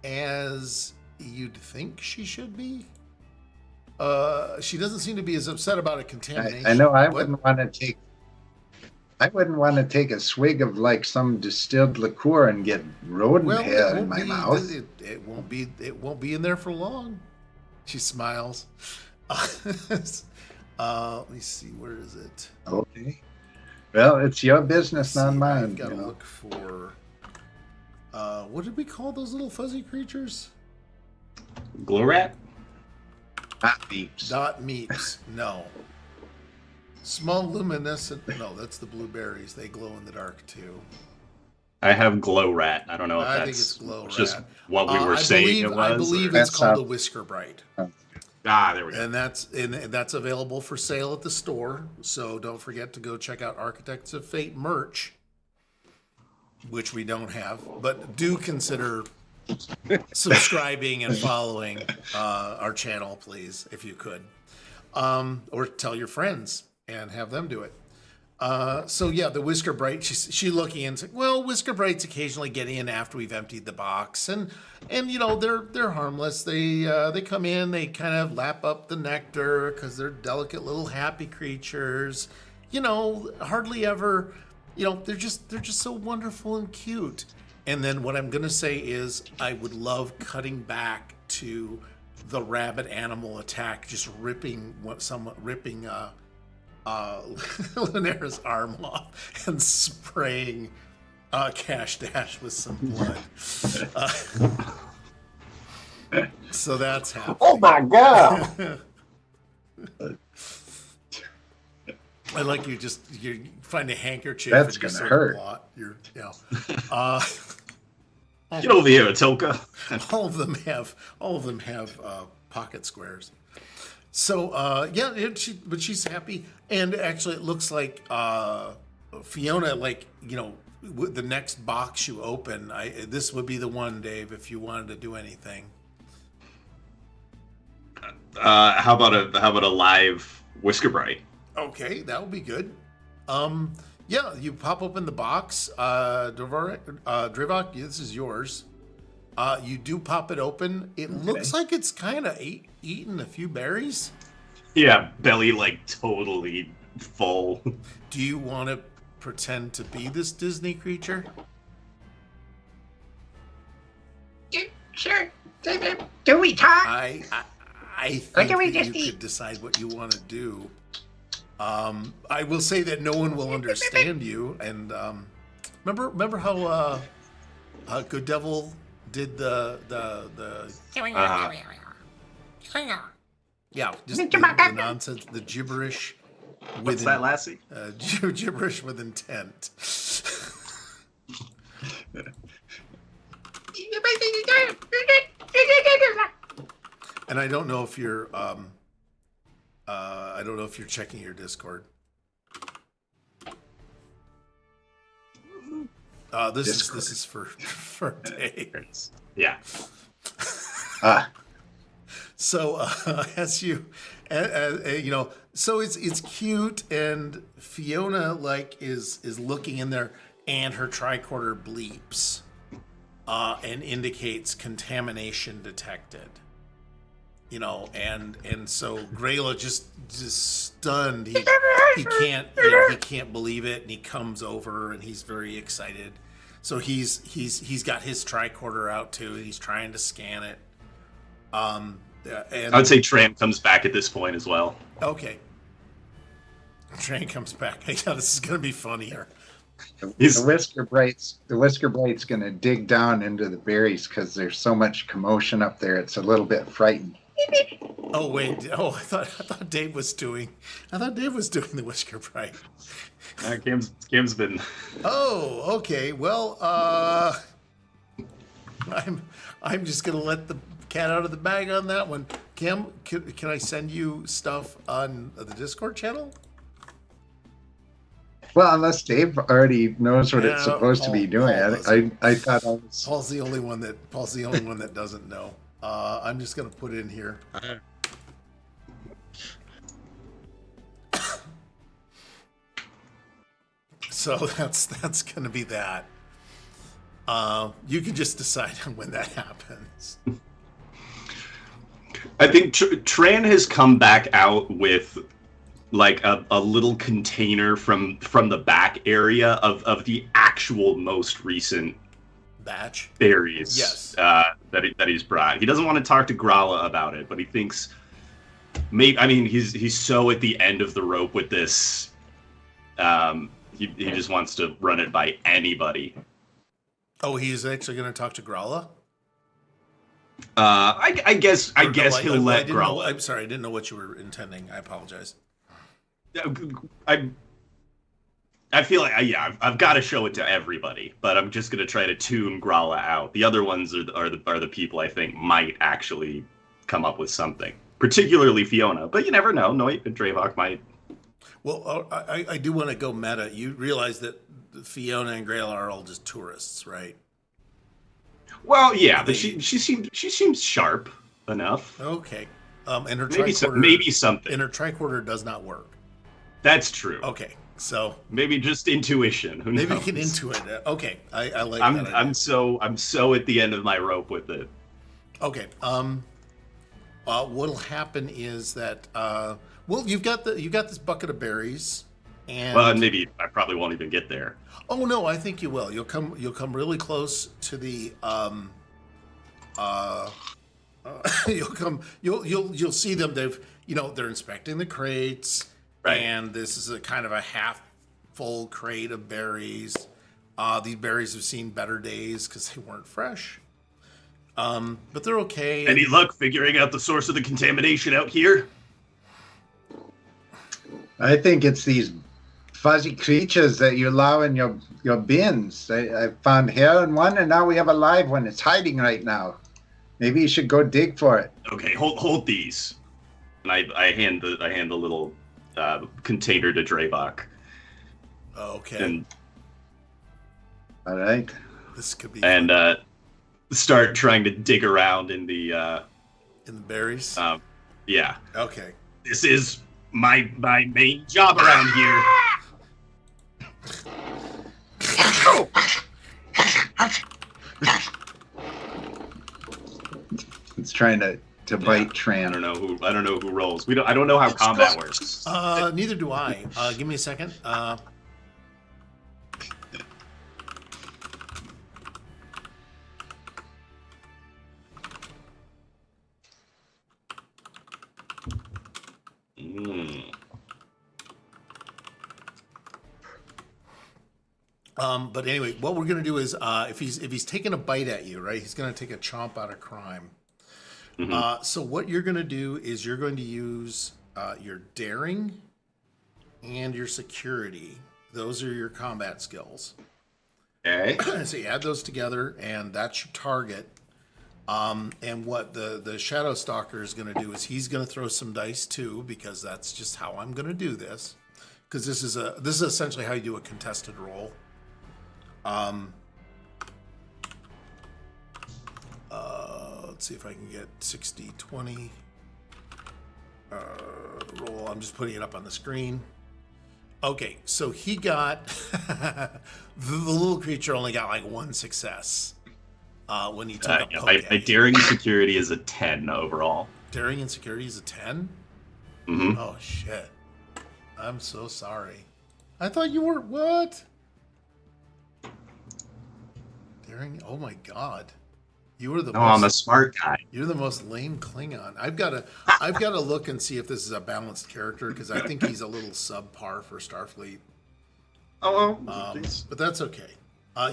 as you'd think she should be. She doesn't seem to be as upset about a contamination. I know I wouldn't want to take a swig of some distilled liqueur and get rodent hair in my mouth. It won't be in there for long. She smiles. Let me see, where is it? Okay. Well, it's your business, not mine. I've got to look for what did we call those little fuzzy creatures? Glow rat? Not beeps. Not meeps. No. Small luminescent. No, that's the blueberries. They glow in the dark too. I have glow rat. I don't know if I that's think it's glow just rat. what we were saying it was. I believe or- it's called the Whisker Bright. there we go. And that's available for sale at the store. So don't forget to go check out Architects of Fate merch, which we don't have, but do consider subscribing and following our channel, please, if you could, or tell your friends and have them do it. The Whisker Bright, she's looking and saying, well, Whisker Brights occasionally get in after we've emptied the box, and they're harmless. They come in, they kind of lap up the nectar because they're delicate little happy creatures. Hardly ever they're just so wonderful and cute. And then what I'm gonna say is, I would love cutting back to the rabbit animal attack, just ripping Linare's arm off and spraying Kash Dash with some blood. So that's happening. Oh my god! I like you find a handkerchief. That's and you gonna sort of hurt. blot your, Get over here, Atoka. all of them have pocket squares. So but she's happy, and actually it looks like Fiona, the next box you open, this would be the one, Dave, if you wanted to do anything. How about a live Whisker Bright? Okay, that would be good. You pop open the box. Drevok, this is yours. You do pop it open. It looks like it's kind of eaten a few berries. Yeah, belly totally full. Do you want to pretend to be this Disney creature? Sure. Do we talk? I think Or do we that just you eat? could decide what you want to do. I will say that no one will understand you. And remember how Good Devil did the just the nonsense, the gibberish. What's that, Lassie? Gibberish with intent. And I don't know if you're checking your Discord. This is for Dave. Yeah. So as you so it's cute, and Fiona is looking in there, and her tricorder bleeps and indicates contamination detected. And so Grayla just stunned. He can't believe it, and he comes over and he's very excited. So he's got his tricorder out too, and he's trying to scan it. And I would say Tran comes back at this point as well. okay. Tran comes back. Yeah, this is gonna be funnier. The Whisker Bright's going to dig down into the berries because there's so much commotion up there. It's a little bit frightened. Oh wait! Oh, I thought Dave was doing the Whisker Bright. Kim's been. Oh, okay. Well, I'm just gonna let the cat out of the bag on that one. Kim, can I send you stuff on the Discord channel? Well, unless Dave already knows what it's supposed to be doing. I thought I was. Paul's the only one that doesn't know. I'm just gonna put in here. So that's gonna be that. You can just decide on when that happens. I think Tran has come back out with a little container from the back area of the actual most recent Batch berries. Yes. That he's brought. He doesn't want to talk to Grala about it, but he thinks he's so at the end of the rope with this. He just wants to run it by anybody. Oh, he's actually going to talk to Grala? I guess he'll let Grala. I'm sorry, I didn't know what you were intending. I apologize. I feel like I've got to show it to everybody, but I'm just gonna try to tune Grala out. The other ones are the people I think might actually come up with something, particularly Fiona. But you never know. Drevok might. Well, I do want to go meta. You realize that Fiona and Grayla are all just tourists, right? Well, yeah, but she seems sharp enough. Okay. And her maybe something. And her tricorder does not work. That's true. Okay. So maybe just intuition. Who maybe knows? you can intuit it. Okay, I like that. I'm so at the end of my rope with it. Okay. What'll happen is that you've got this bucket of berries. And Well, maybe I probably won't even get there. oh no, I think you will. You'll come really close to the you'll see them. They're inspecting the crates, Right. and this is a kind of a half full crate of berries. These berries have seen better days because they weren't fresh. But they're okay. Any luck figuring out the source of the contamination out here? I think it's these fuzzy creatures that you allow in your bins. I found hair in one, and now we have a live one. It's hiding right now. Maybe you should go dig for it. Okay, hold these. And I hand the little container to Dravok. Okay. And All right. This could be and fun. start trying to dig around in the In the berries. yeah. Okay. This is my main job around here. It's trying to bite Tran. I don't know who rolls. I don't know how combat works. Neither do I. Give me a second. But anyway, what we're gonna do is, if he's taking a bite at you, right? He's gonna take a chomp out of crime. So what you're gonna do is you're going to use your daring and your security. Those are your combat skills. Okay. So you add those together, and that's your target. And what the Shadow Stalker is going to do is he's going to throw some dice too, because that's just how I'm going to do this. Because this is essentially how you do a contested roll. Let's see if I can get 60, 20. Roll. I'm just putting it up on the screen. Okay, so he got the little creature only got like one success when he took a poke My at you. daring security is a 10 overall. Daring and security is a 10? Mm-hmm. Oh shit. I'm so sorry. I thought you were what? Daring? Oh my god. You were the No, I'm a smart guy. You're the most lame Klingon. I've got to look and see if this is a balanced character, because I think he's a little subpar for Starfleet. Oh, But that's okay.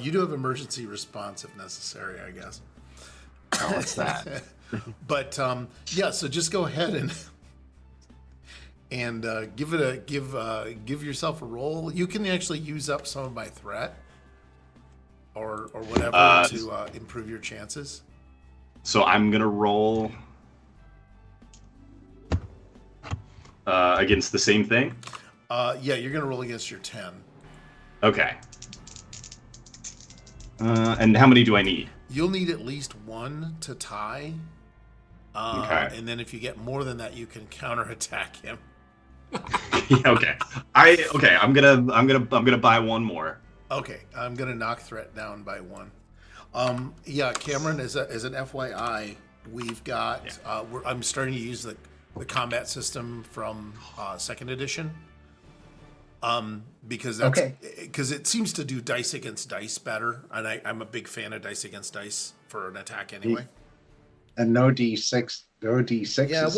You do have emergency response if necessary, I guess. what's that? But yeah, so just go ahead and give yourself a roll. You can actually use up some of my threat or whatever to improve your chances. So I'm gonna roll against the same thing. Yeah, you're gonna roll against your 10. Okay. And how many do I need? You'll need at least one to tie. Okay. And then if you get more than that, you can counterattack him. Okay. I'm gonna buy one more. Okay, I'm gonna knock threat down by one. Yeah, Cameron, as an FYI, we've got. I'm starting to use the combat system from second edition. Because that's because it seems to do dice against dice better, and I'm a big fan of dice against dice for an attack anyway. And no D6, Yeah,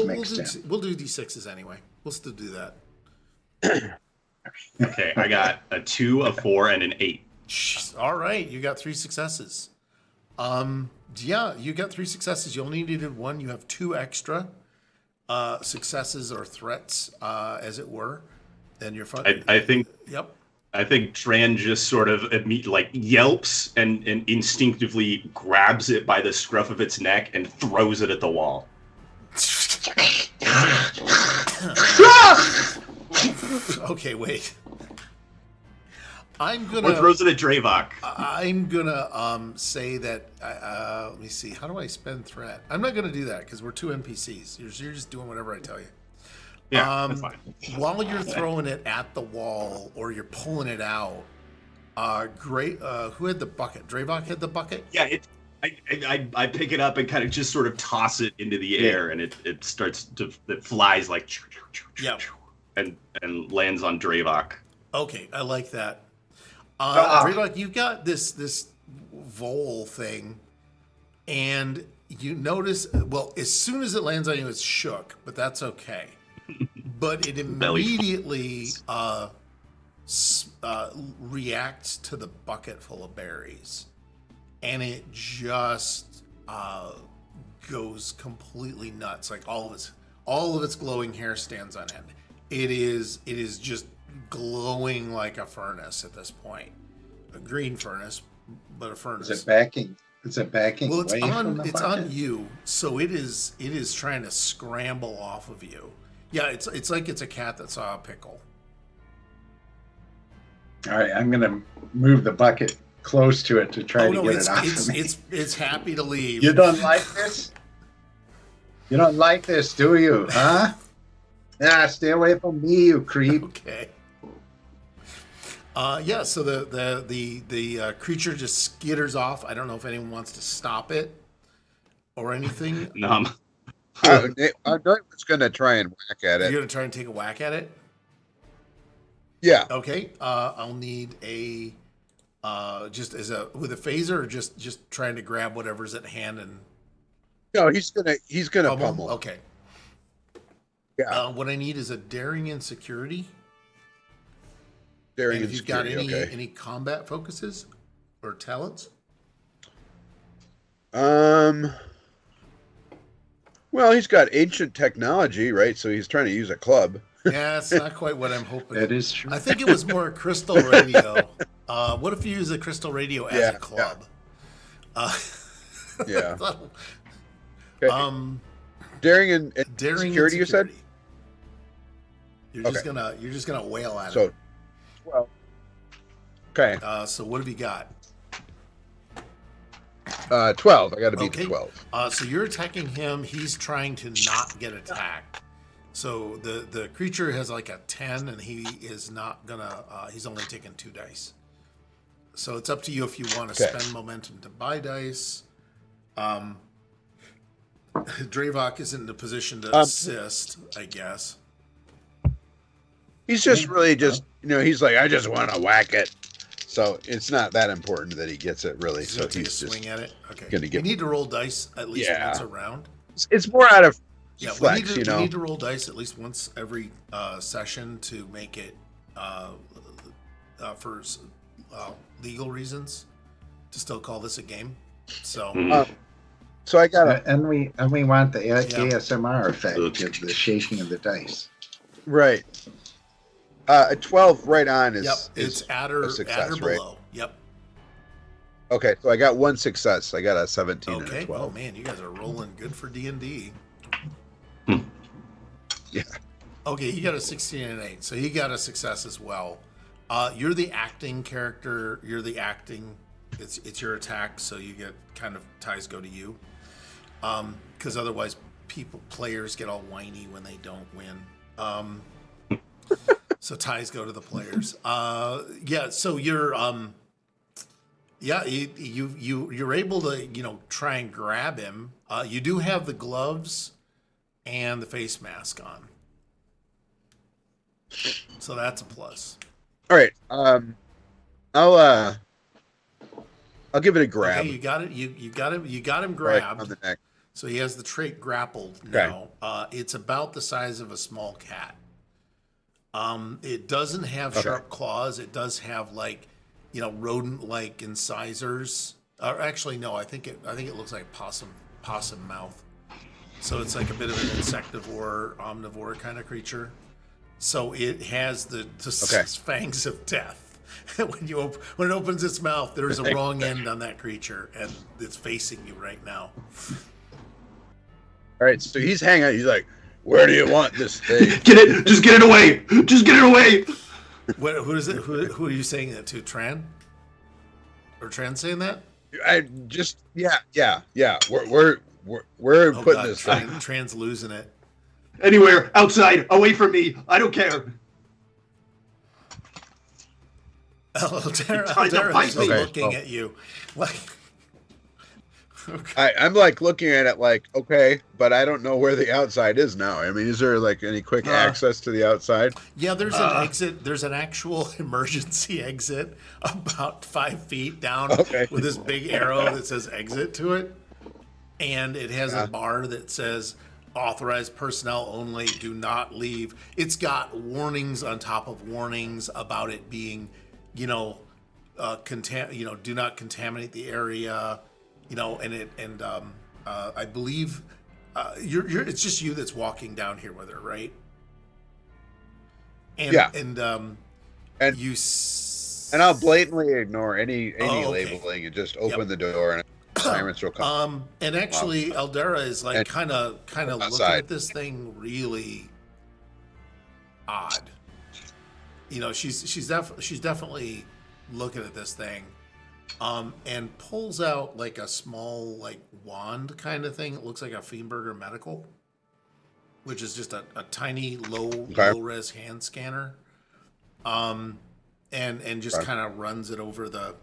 mixed in. we'll do D6s anyway. We'll still do that. Okay, I got a 2, a 4, and an 8. All right, you got 3 successes. Yeah, you got 3 successes. You only needed 1. You have 2 extra successes or threats, as it were. And you're fine. I think. Yep. I think Tran just sort of yelps and instinctively grabs it by the scruff of its neck and throws it at the wall. Okay, wait. I'm gonna. Or throws it at Dravok. I'm gonna say that. Let me see. How do I spend threat? I'm not gonna do that because we're 2 NPCs. You're just doing whatever I tell you. Yeah, that's fine. While you're throwing it at the wall or you're pulling it out, who had the bucket? Dravok had the bucket? Yeah, I pick it up and kind of just sort of toss it into the air, and it starts to, it flies like Yep. and lands on Dravok. Okay, I like that. Ah. Draylock, you've got this vole thing, and you notice, well, as soon as it lands on you, it's shook, but that's okay. But it Belly. immediately reacts to the bucket full of berries, and it just goes completely nuts. Like all of its glowing hair stands on end. It is just glowing like a furnace at this point, a green furnace, but a furnace. Is it backing? Is it backing Well, away from the it's bucket? on you, so it is trying to scramble off of you. Yeah, it's like it's a cat that saw a pickle. All right, I'm gonna move the bucket close to it to try to get it off of me. it's happy to leave. You don't like this? You don't like this, do you? Huh? Yeah, stay away from me, you creep. Okay. Yeah. So the creature just skitters off. I don't know if anyone wants to stop it or anything. Numb. I was going to try and whack at You're it. gonna try and take a whack at it. Yeah. Okay. I'll need a just with a phaser, or just trying to grab whatever's at hand and No, he's gonna pummel? pummel. Okay. Yeah. What I need is a daring and security. Daring And and if you've got security. Okay. any combat focuses or talents. Well, he's got ancient technology, right? So he's trying to use a club. Yeah, it's not quite what I'm hoping. That is true. I think it was more a crystal radio. What if you use a crystal radio as Yeah, a club? Yeah. That'll- Okay. Daring and daring security, and you said? security. You're just gonna wail at So, it. well, okay. So what have you got? 12. I got to beat Okay. the 12. So you're attacking him. He's trying to not get attacked. So the creature has like a 10, and he is not gonna. He's only taking 2 dice. So it's up to you if you want to Okay. spend momentum to buy dice. Dravok isn't in a position to assist, I guess. He's just really just, he's like, I just want to whack it. So it's not that important that he gets it, really. He's So gonna take a he's just swing at it. Okay. gonna You get- need to roll dice at least Yeah. once a round. it's more out of Yeah, flex, we need to roll dice at least once every session to make it for legal reasons to still call this a game. So So I got And we want the ASMR effect of the shaking of the dice. right. A 12 right on is yep, is it's at or a success, right? below. Yep. Okay, so I got 1 success. I got a 17 and Okay. a 12. Oh man, you guys are rolling good for D&D. Yeah. Okay, you got a 16 and an 8, so you got a success as well. You're the acting character. You're the acting. It's your attack, so you get kind of ties go to you. Because otherwise, players get all whiny when they don't win. So ties go to the players. Yeah. So you're you're able to try and grab him. You do have the gloves and the face mask on. So that's a plus. All right. I'll give it a grab. Okay, you got it. You got him. You got him right grabbed. on the neck. So he has the trait grappled Okay. now. It's about the size of a small cat. It doesn't have Okay. sharp claws. It does have rodent-like incisors. Or actually, no. I think it looks like possum mouth. So it's like a bit of an insectivore, omnivore kind of creature. So it has the Okay. fangs of death. When it opens its mouth, there's a wrong end on that creature, and it's facing you right now. All right, so he's hanging out. He's like, where do you want this thing? Get it! Just get it away! Just get it away! Who is it? Who are you saying that to? Tran? Or Tran saying that? I just, yeah. We're Oh putting God, this thing. Tran's losing it. Anywhere, outside, away from me. I don't care. Aldera tried to is bite me. looking at you like I'm like looking at it like, okay, but I don't know where the outside is now. I mean, is there like any quick access to the outside? Yeah, there's an exit. There's an actual emergency exit about 5 feet down with this big arrow that says exit to it. And it has a bar that says authorized personnel only, do not leave. It's got warnings on top of warnings about it being, do not contaminate the area, I believe it's just you that's walking down here with her, right? And, yeah. And you. And I'll blatantly ignore any okay. labeling and just open the door and sirens will come. And actually, Eldera is like kind of looking at this thing really odd. She's definitely looking at this thing, and pulls out like a small like wand kind of thing. It looks like a Fienberger Medical, which is just a tiny low res hand scanner, and just kind of runs it over the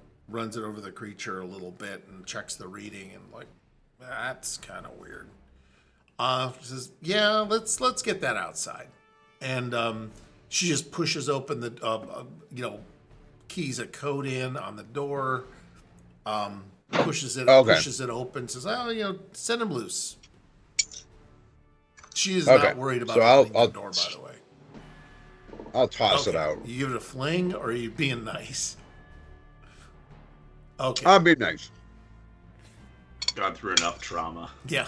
creature a little bit and checks the reading and like, that's kind of weird. She says, yeah, let's get that outside. And she just pushes open the, keys a code in on the door, pushes it open, says, send him loose. She is not worried about opening the door, by the way. I'll toss it out. You give it a fling, or are you being nice? Okay. I'll be nice. Gone through enough trauma. Yeah.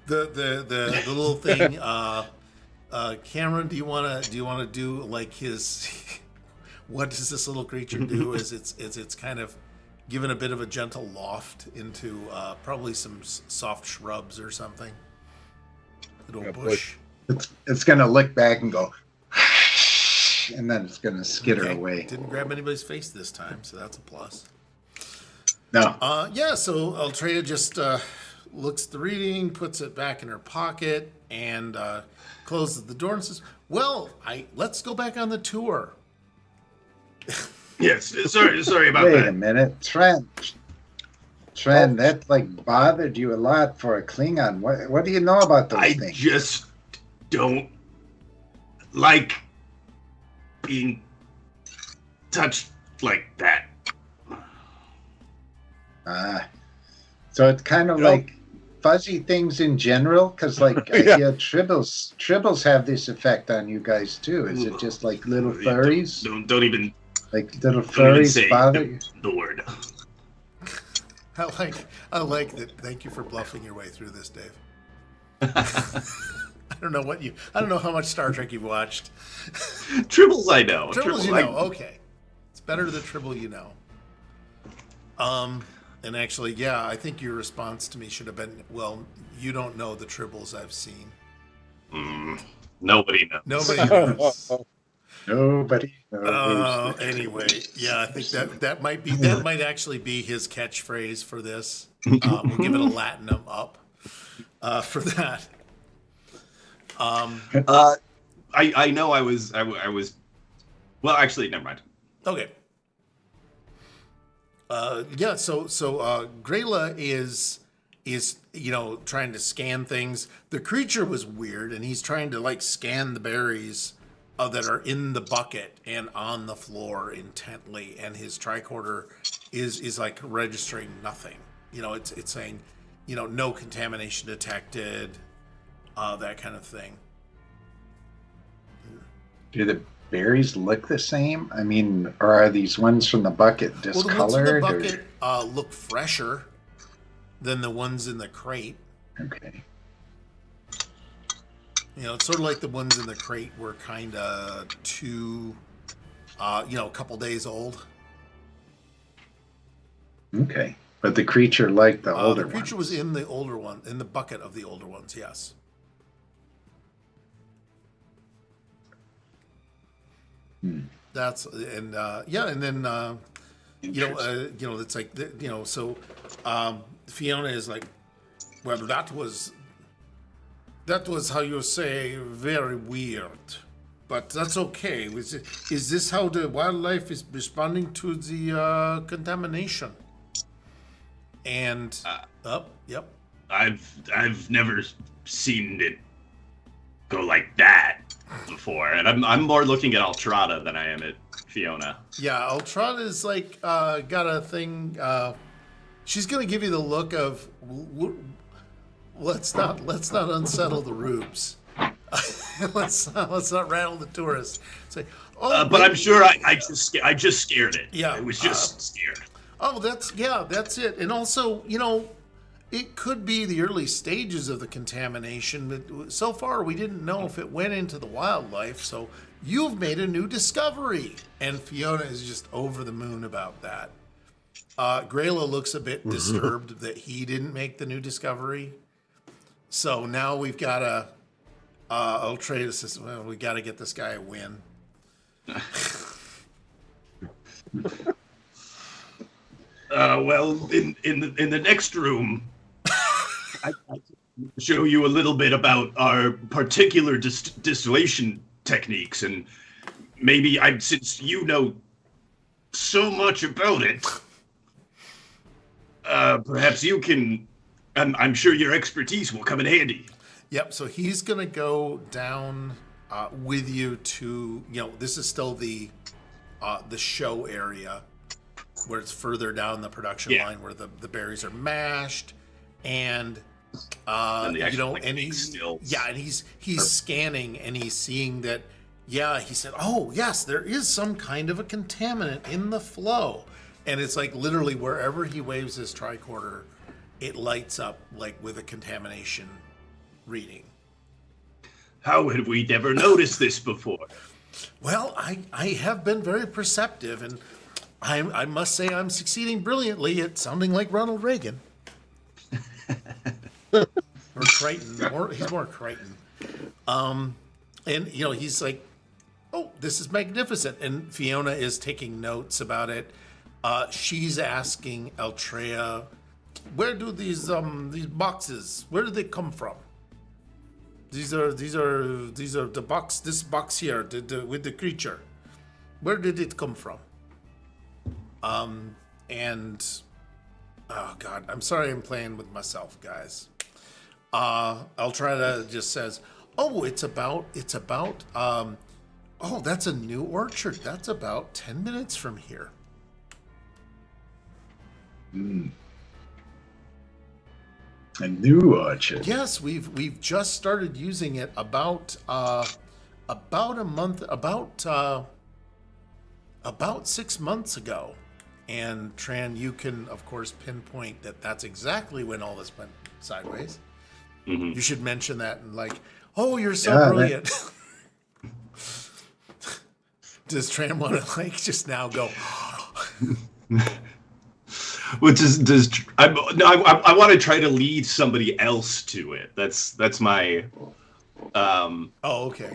The little thing. Cameron, do you want to do like his? What does this little creature do? Is it's kind of given a bit of a gentle loft into probably some soft shrubs or something. Little bush. It's gonna look back and go, and then it's gonna skitter away. Didn't grab anybody's face this time, so that's a plus. No. So Altrea just looks at the reading, puts it back in her pocket, and closes the door and says, well, let's go back on the tour. Yes, sorry about that. Wait a minute. Trent, that like bothered you a lot for a Klingon. What do you know about those things? I just don't like being touched like that. So it's kind of like fuzzy things in general, because like tribbles have this effect on you guys too. Is it just like little furries? Don't even like little furries bother you? The word. I like that. Thank you for bluffing your way through this, Dave. I don't know how much Star Trek you've watched. Tribbles I know. Tribbles you know. Okay, it's better the Tribble you know. And actually, yeah, I think your response to me should have been, well, you don't know the Tribbles I've seen. Nobody knows. Nobody knows. Nobody knows. Anyway, yeah, I think that might actually be his catchphrase for this. We'll give it a Latinum up for that. I know I was. Well, actually, never mind. Okay. So Grayla is trying to scan things. The creature was weird, and he's trying to like scan the berries that are in the bucket and on the floor intently, and his tricorder is like registering nothing. It's saying, no contamination detected, that kind of thing. Do the berries look the same? I mean, or are these ones from the bucket discolored? Well, the ones from the bucket look fresher than the ones in the crate. Okay. It's sort of like the ones in the crate were kind of a couple days old. Okay. But the creature liked the older ones. The creature was in the older one, in the bucket of the older ones, yes. That's and then it's like so Fiona is like, well, that was how you say very weird, but that's okay. Is this how the wildlife is responding to the contamination? And yep. I've never seen it go like that before, and I'm more looking at Altrada than I am at Fiona. Yeah, Altrada's like got a thing. She's gonna give you the look of let's not unsettle the rubes. let's not rattle the tourists. Say, but I'm sure I just scared it. Yeah, I was just scared. Oh, that's it. And also, it could be the early stages of the contamination, but so far we didn't know if it went into the wildlife. So you've made a new discovery, and Fiona is just over the moon about that. Grayla looks a bit disturbed that he didn't make the new discovery. So now we've got to. Ultratus says, "Well, we got to get this guy a win." Well, in the next room, I can show you a little bit about our particular distillation techniques, and maybe since you know so much about it, perhaps you can. I'm sure your expertise will come in handy. Yep. So he's gonna go down with you to. This is still the show area, where it's further down the production line, where the berries are mashed, and he's scanning and he's seeing that. Yeah, he said, "Oh yes, there is some kind of a contaminant in the flow," and it's like literally wherever he waves his tricorder, it lights up like with a contamination reading. How had we never noticed this before? Well, I have been very perceptive, and I must say I'm succeeding brilliantly at sounding like Ronald Reagan. Or Crichton. He's more Crichton. And, he's like, "Oh, this is magnificent." And Fiona is taking notes about it. She's asking Eltrea, "Where do these boxes, where do they come from? These are the box, this box here, with the creature. Where did it come from?" And oh God, I'm sorry I'm playing with myself, guys. Eltrada just says, "Oh, it's about that's a new orchard. That's about 10 minutes from here." A new orchard. Yes, we've just started using it about a month, about 6 months ago. And Tran, you can of course pinpoint that's exactly when all this went sideways. Mm-hmm. You should mention that and like, "Oh, you're so brilliant." Does Tran want to like just now go? Which is I want to try to lead somebody else to it. That's my. Oh, okay.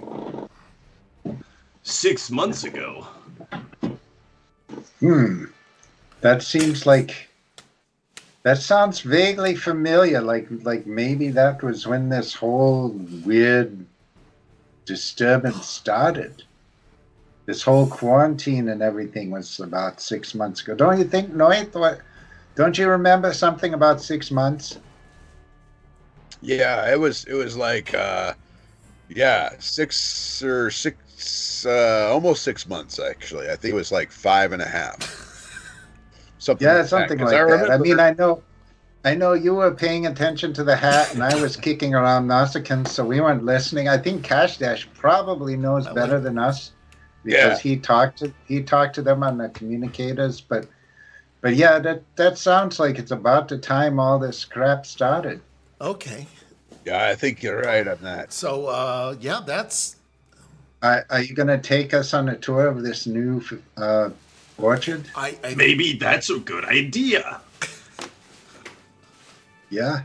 6 months ago. That sounds vaguely familiar. Like maybe that was when this whole weird disturbance started. This whole quarantine and everything was about 6 months ago. Don't you think, Noit? Don't you remember something about 6 months? Yeah, it was like almost 6 months actually. I think it was like 5.5. Something like something that. like that. I mean, I know you were paying attention to the hat, and I was kicking around Nausicaan, so we weren't listening. I think Cash Dash probably knows better than us because he talked to them on the communicators. But yeah, that sounds like it's about the time all this crap started. Okay. Yeah, I think you're right on that. So that's. Are you going to take us on a tour of this new orchard? Maybe that's a good idea. Yeah,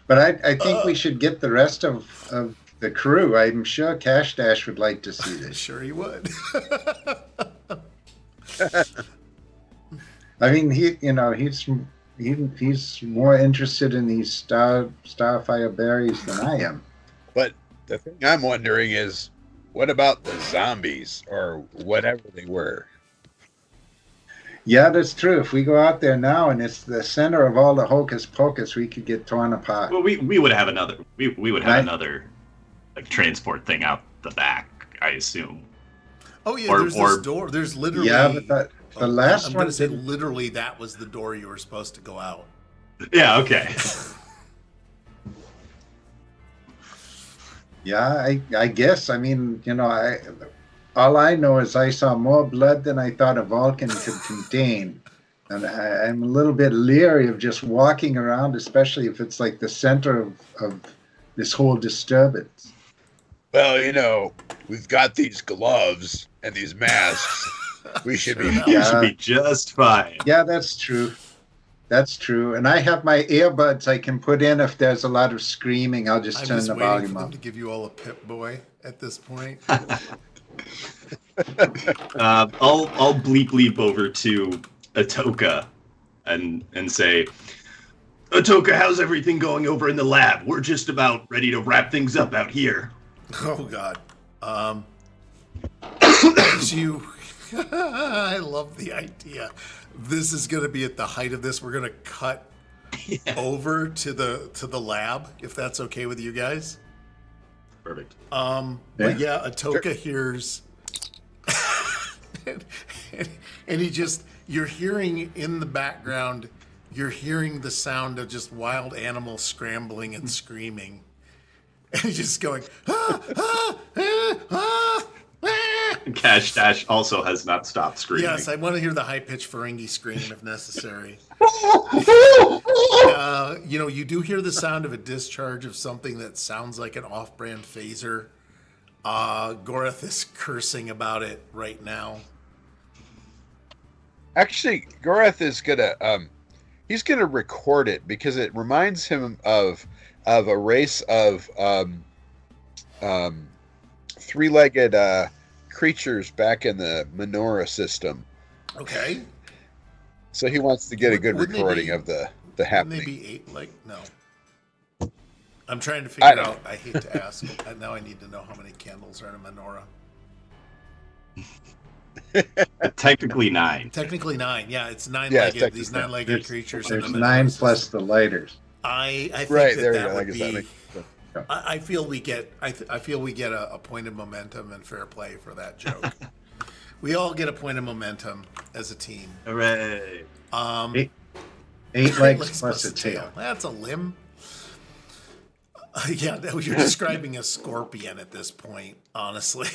but I think we should get the rest of the crew. I'm sure Cash Dash would like to see this. Sure he would. I mean, he's more interested in these starfire berries than I am. But the thing I'm wondering is, what about the zombies or whatever they were? Yeah, that's true. If we go out there now and it's the center of all the hocus pocus, we could get torn apart. Well, we would have another. We would have Right. another like transport thing out the back, I assume. Oh yeah, Or- there's or- this door. There's literally. Yeah, but the last I'm one gonna say didn't- literally that was the door you were supposed to go out. Yeah. Okay. Yeah, I guess. I mean, all I know is I saw more blood than I thought a Vulcan could contain. And I'm a little bit leery of just walking around, especially if it's like the center of this whole disturbance. Well, we've got these gloves and these masks. We should be. Sure. You Yeah. should be just fine. Yeah, that's true. That's true. And I have my earbuds I can put in if there's a lot of screaming. I'll just I'm turn just the waiting volume for them up. to give you all a Pip Boy at this point. I'll bleep over to Atoka and say, Atoka, how's everything going over in the lab? We're just about ready to wrap things up out here. Oh God. You. I love the idea. This is going to be at the height of this. We're going to cut over to the lab, if that's okay with you guys. Perfect. But yeah, Atoka hears, and you're hearing in the background, you're hearing the sound of just wild animals scrambling and screaming, and he's just going, ah, ah, ah, ah, ah. Kash Dash also has not stopped screaming. Yes, I want to hear the high-pitched Ferengi scream if necessary. You do hear the sound of a discharge of something that sounds like an off-brand phaser. Goreth is cursing about it right now. Actually, Goreth is he's gonna record it because it reminds him of a race of three-legged creatures back in the Menorah system. Okay. So he wants to get a good Wouldn't they recording be- of the Wouldn't happening. they be eight? Like, no. I'm trying to I figure don't out. I hate to ask. Now I need to know how many candles are in a menorah. Technically 9. Technically 9. Yeah, it's Yeah, nine-legged. technically These nine. nine-legged creatures. in There's the 9 menorah plus system. the lighters. I think Right, that there you that go. I would guess be. that makes sense. I feel we get. I feel we get a point of momentum and fair play for that joke. We all get a point of momentum as a team. Hooray. Eight legs plus a tail. That's a limb. Yeah, you're describing a scorpion at this point, honestly.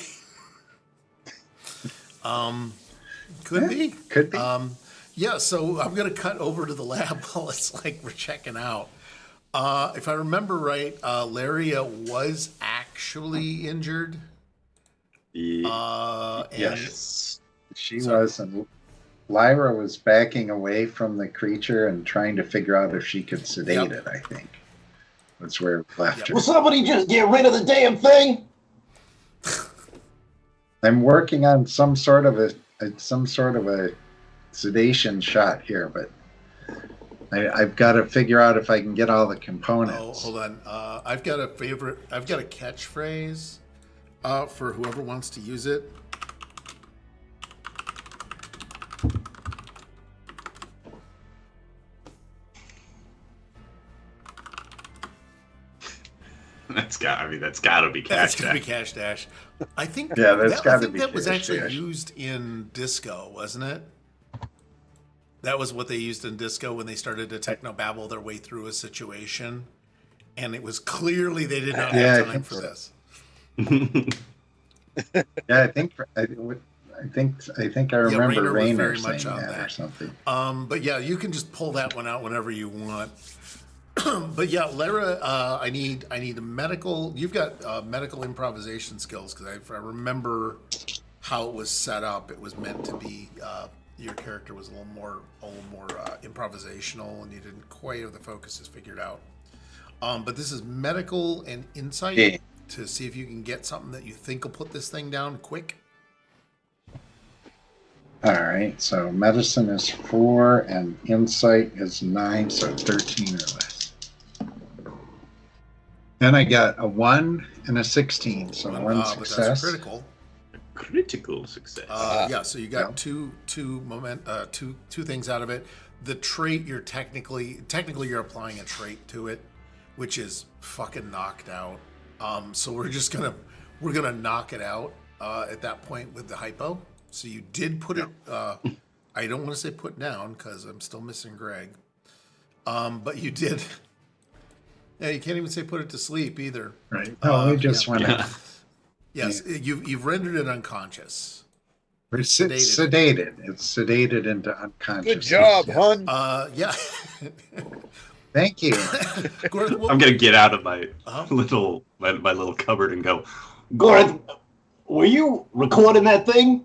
Could be. Could be. Yeah, so I'm going to cut over to the lab while it's like we're checking out. If I remember right, Laria was actually injured. And Yes. She was, and Lyra was backing away from the creature and trying to figure out if she could sedate it, I think. That's where we left her. Will somebody just get rid of the damn thing? I'm working on some sort of a sedation shot here, but I've got to figure out if I can get all the Oh, components. hold on. I've got a catchphrase for whoever wants to use it. That's got to be Kash That's gonna be Dash. Cash Dash. I think. Yeah, that's I gotta think be that was Cash actually Dash. used in disco, wasn't it? That was what they used in disco when they started to technobabble their way through a situation, and it was clearly they did not Yeah, I have time think for so. this. Yeah, I think I remember Raynor was Raynor very saying much on that or that. something. But yeah, you can just pull that one out whenever you want. But yeah, Lara, I need a medical. You've got medical improvisation skills because if I remember how it was set up, it was meant to be your character was a little more improvisational, and you didn't quite have the focuses figured out. But this is medical and insight Yeah. to see if you can get something that you think will put this thing down quick. All right, so medicine is 4 and insight is 9, so 13 or less. And I got a 1 and a 16, so one But that's success. critical. critical success. Yeah, so you got two things out of it. The trait you're technically you're applying a trait to it, which is fucking knocked out. So we're gonna knock it out at that point with the hypo. So you did put it. I don't want to say put down because I'm still missing Greg. But you did. Yeah, you can't even say put it to sleep either. Right. Oh, we just want to. Yes, you've rendered it unconscious. We're sedated. It's sedated into unconsciousness. Good job, yes. hon. Yeah. Thank you. I'm gonna get out of my little cupboard and go. Gorth, were you recording that thing?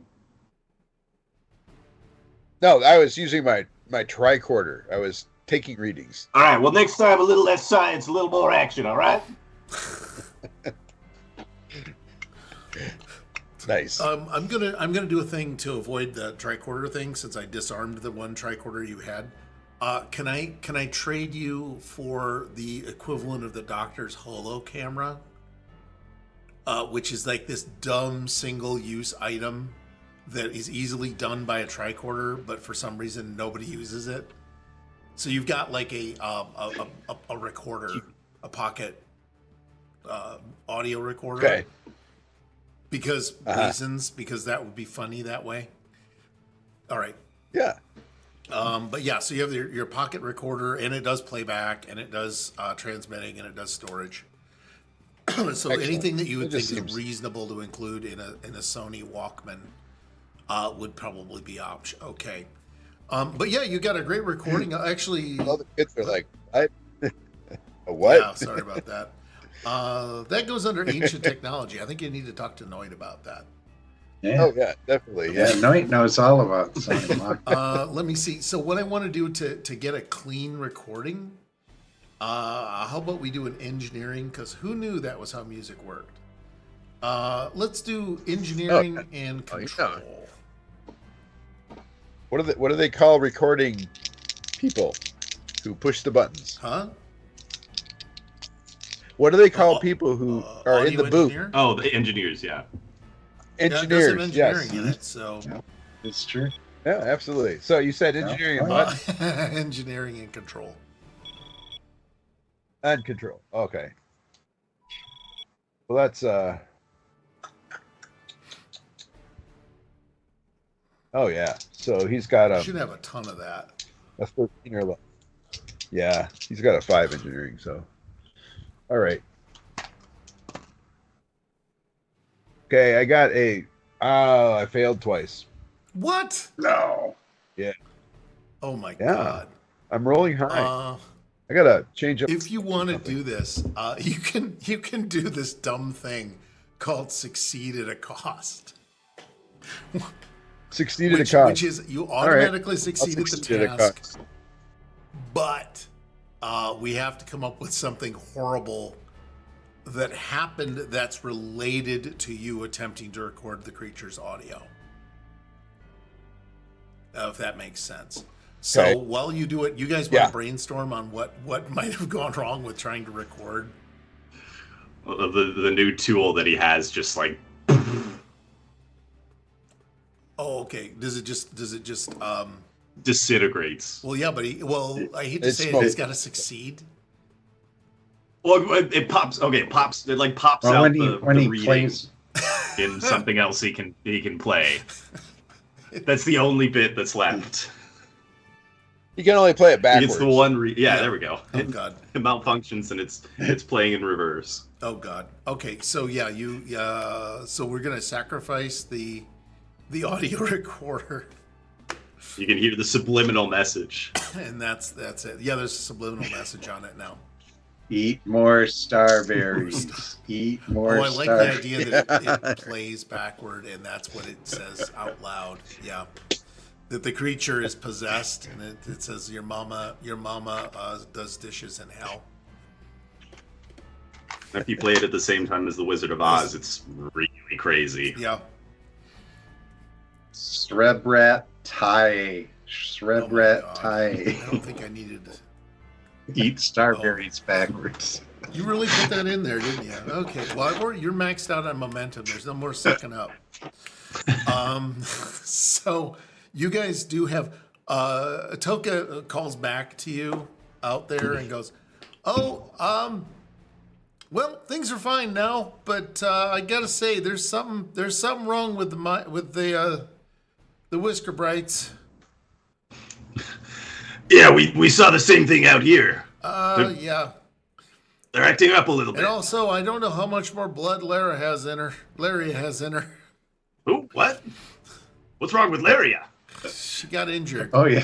No, I was using my tricorder. I was taking readings. All right. Well, next time a little less science, a little more action. All right. Nice. I'm gonna do a thing to avoid the tricorder thing since I disarmed the one tricorder you had. Can I trade you for the equivalent of the doctor's holo camera, which is like this dumb single-use item that is easily done by a tricorder, but for some reason nobody uses it. So you've got like a recorder, a pocket audio recorder. Okay. Because reasons, because that would be funny that way. All right. Yeah. But yeah, so you have your pocket recorder, and it does playback, and it does transmitting, and it does storage. So Excellent. anything that you would It think just is seems- reasonable to include in a Sony Walkman would probably be okay. But yeah, you got a great recording. Actually, All the kids are like, "What? A what?" yeah, sorry about that. That goes under ancient technology. I think you need to talk to Noid about that. Yeah. Oh yeah, definitely. Yeah, Yeah. Noit knows all about Sony Walkman. Let me see. So what I want to do to get a clean recording, how about we do an engineering? Because who knew that was how music worked? Let's do engineering and Oh, yeah. control. What do they call recording people who push the buttons? Huh? What do they call people who are in Audio the booth? engineer? Oh, the engineers, yeah. Yeah, it does have Engineers. engineering Yes. in it. So It's true. Yeah, absolutely. So you said engineering and what? engineering and control. And control. Okay. Well, that's Oh yeah. So he's got You a should have a ton of that. 13 or 11. Yeah, he's got a 5 engineering. So, all right. Okay, I got a. Oh, I failed twice. What? No. Oh my Yeah. god. I'm rolling high. I gotta change up. If you want to do this, you can do this dumb thing called succeed at a cost. Succeeded a cost. Which is you automatically succeed at the Succeed at a task, cost. but we have to come up with something horrible that happened that's related to you attempting to record the creature's audio. If that makes sense. So Okay. while you do it, you guys want Yeah. to brainstorm on what might have gone wrong with trying to record. The new tool that he has just like Oh, okay. Does it just disintegrates. well, yeah, but I hate to It's say it, smoke. he's got to succeed. Well, it pops. Okay, it pops. It like pops Well, out when the he reading plays, in something else he can play. That's the only bit that's left. You can only play it He backwards. gets the one. Yeah. There we go. Oh It god. malfunctions and it's playing in reverse. Oh god. Okay, so yeah, so we're gonna sacrifice the audio recorder, Mm-hmm. You can hear the subliminal message. and that's it. Yeah, there's a subliminal message on it now. eat more starberries. Eat more Oh, I like the idea that it plays backward, and that's what it says out loud. Yeah, that the creature is possessed, and it says your mama does dishes in hell. If you play it at the same time as the Wizard of Oz, it's really crazy. Yeah. Shrebrat tie. Oh my Shrebrat God. tie. I don't think I needed. Eat starberries backwards. You really put that in there, didn't you? Okay. Well, you're maxed out on momentum. There's no more sucking up. So you guys do have Toka calls back to you out there and goes, "Oh, well, things are fine now, but I gotta say, there's something wrong with the Whisker Brights." Yeah, we saw the same thing out here. Yeah. They're acting up a little bit. And also, I don't know how much more blood Lara has in her. Who? What? What's wrong with Laria? She got injured. Oh yeah,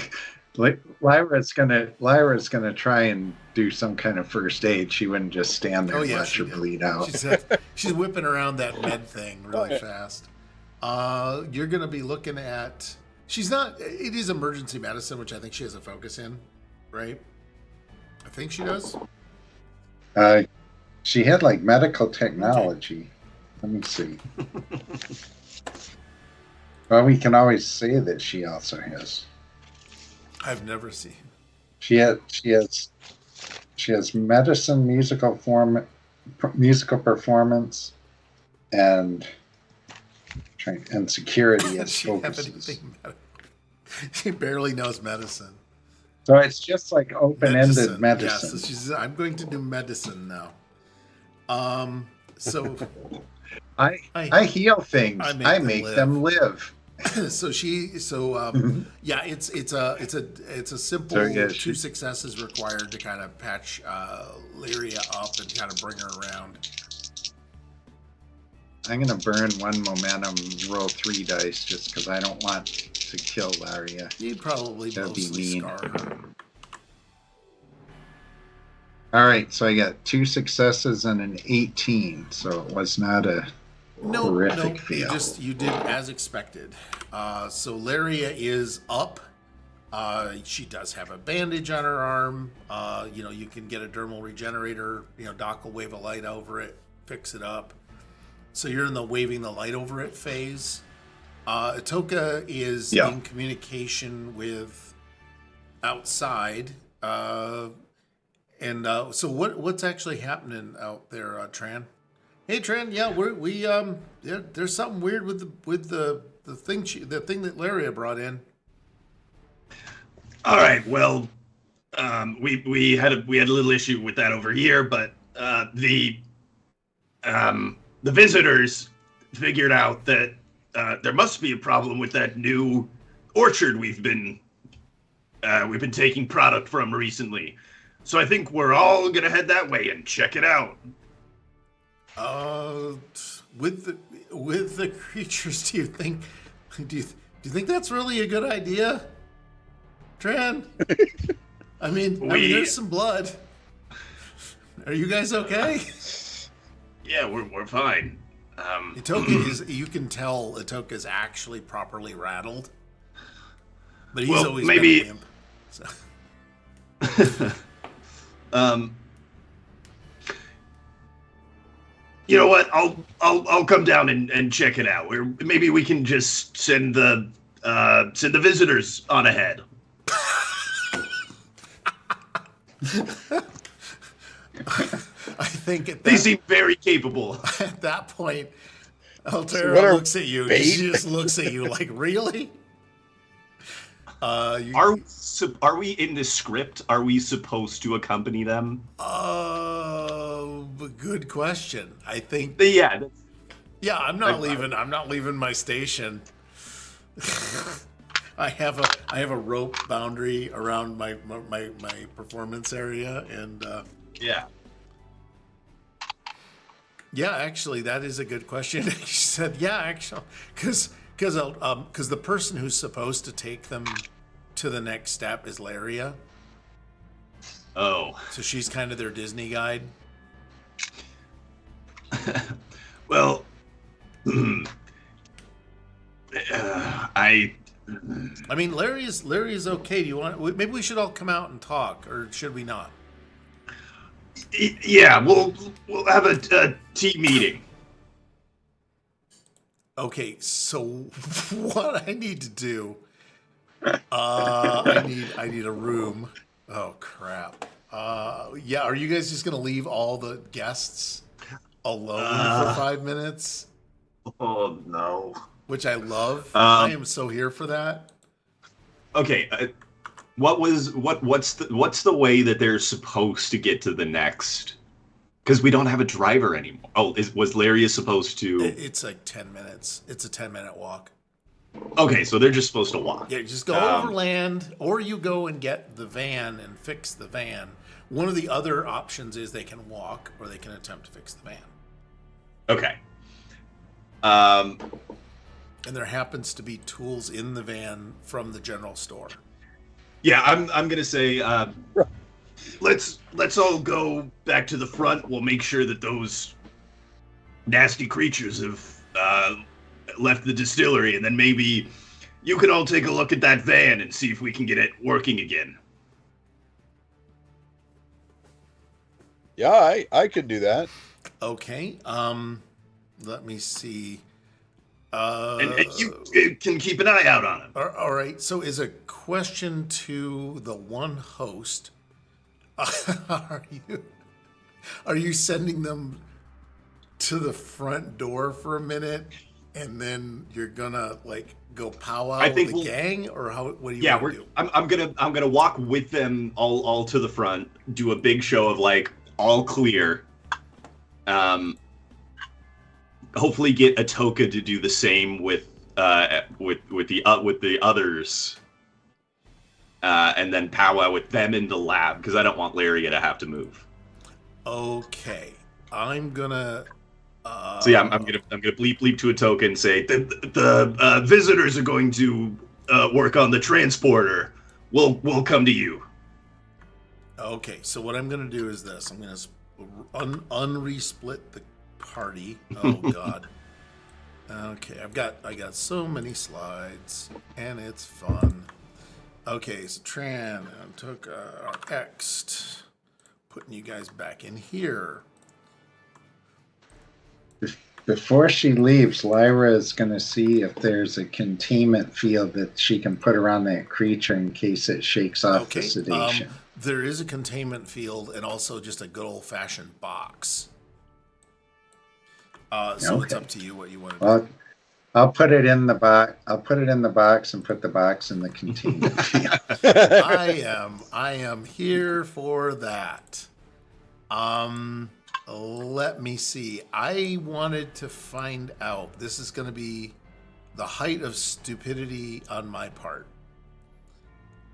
like Lyra's gonna try and do some kind of first aid. She wouldn't just stand there and watch her bleed out. She's whipping around that med thing really fast. You're gonna be looking at. She's not. It is emergency medicine, which I think she has a focus in, right? I think she does. She had like medical technology. Let me see. Well, we can always say that she also has. I've never seen. She has medicine, musical performance, and security as She focuses. She barely knows medicine. So it's just like open-ended medicine. Yes, she's. I'm going to do medicine now. So I heal things. I make them live. Yeah, it's a simple two successes required to kind of patch Lyria up and kind of bring her around. I'm gonna burn one momentum, roll 3 dice, just because I don't want to kill Laria. You'd probably That'd be mostly mean. scar her. All right, so I got 2 successes and an 18, so it was not a horrific fail. You did as expected. So Laria is up. She does have a bandage on her arm. You can get a dermal regenerator. Doc will wave a light over it, fix it up. So you're in the waving the light over it phase. Atoka is in communication with outside. So what's actually happening out there, Tran? Hey, Tran. Yeah, there's something weird with the thing that Laria brought in. All right. Well, we had a little issue with that over here, but the visitors figured out that there must be a problem with that new orchard we've been taking product from recently. So I think we're all gonna head that way and check it out. With the creatures, do you think that's really a good idea, Tran? I mean, there's some blood. Are you guys okay? Yeah, we're fine. You can tell Atoka is actually properly rattled, but he's always maybe been a wimp. So. You know what? I'll come down and check it out. Maybe we can just send the visitors on ahead. I think they seem very capable. At that point, Altera looks at you. She just looks at you like, really? Are we in the script? Are we supposed to accompany them? Good question. I think. Yeah. Yeah, I'm not leaving. I'm not leaving my station. I have a rope boundary around my performance area, and yeah. Yeah, actually, that is a good question. She said, "Yeah, actually, because the person who's supposed to take them to the next step is Laria. Oh, so she's kind of their Disney guide." Well, I mean, Larry's okay. Do you want? Maybe we should all come out and talk, or should we not? Yeah, we'll have a team meeting. Okay, so what I need to do? I need a room. Oh crap! Yeah, are you guys just gonna leave all the guests alone for 5 minutes? Oh no. Which I love. I am so here for that. Okay. What's the way that they're supposed to get to the next? Because we don't have a driver anymore. Oh, was Larius supposed to? It's like 10 minutes. It's a 10-minute walk. Okay, so they're just supposed to walk. Yeah, just go overland, or you go and get the van and fix the van. One of the other options is they can walk, or they can attempt to fix the van. Okay. And there happens to be tools in the van from the general store. Yeah, I'm gonna say Let's all go back to the front. We'll make sure that those nasty creatures have left the distillery, and then maybe you can all take a look at that van and see if we can get it working again. Yeah, I could do that. Okay. Let me see. And you can keep an eye out on him. All right. So, is a question to the one host: Are you sending them to the front door for a minute, and then you're gonna like go powwow with the gang, or how? What do you? Yeah, want to do? I'm gonna walk with them all to the front, do a big show of like all clear. Hopefully get Atoka to do the same with the others, and then powwow with them in the lab because I don't want Laria to have to move. Okay, I'm gonna. So yeah, I'm gonna bleep to Atoka and say The visitors are going to work on the transporter. We'll come to you. Okay, so what I'm gonna do is this: I'm gonna unresplit the party. Oh God. Okay, I got so many slides, and it's fun. Okay, so Tran and Atoka are X'd. Putting you guys back in here. Before she leaves, Lyra is going to see if there's a containment field that she can put around that creature in case it shakes off the sedation. There is a containment field and also just a good old-fashioned box. So it's up to you what you want to do. I'll put it in the box. I'll put it in the box and put the box in the containment field. I am here for that. Let me see. I wanted to find out. This is going to be the height of stupidity on my part.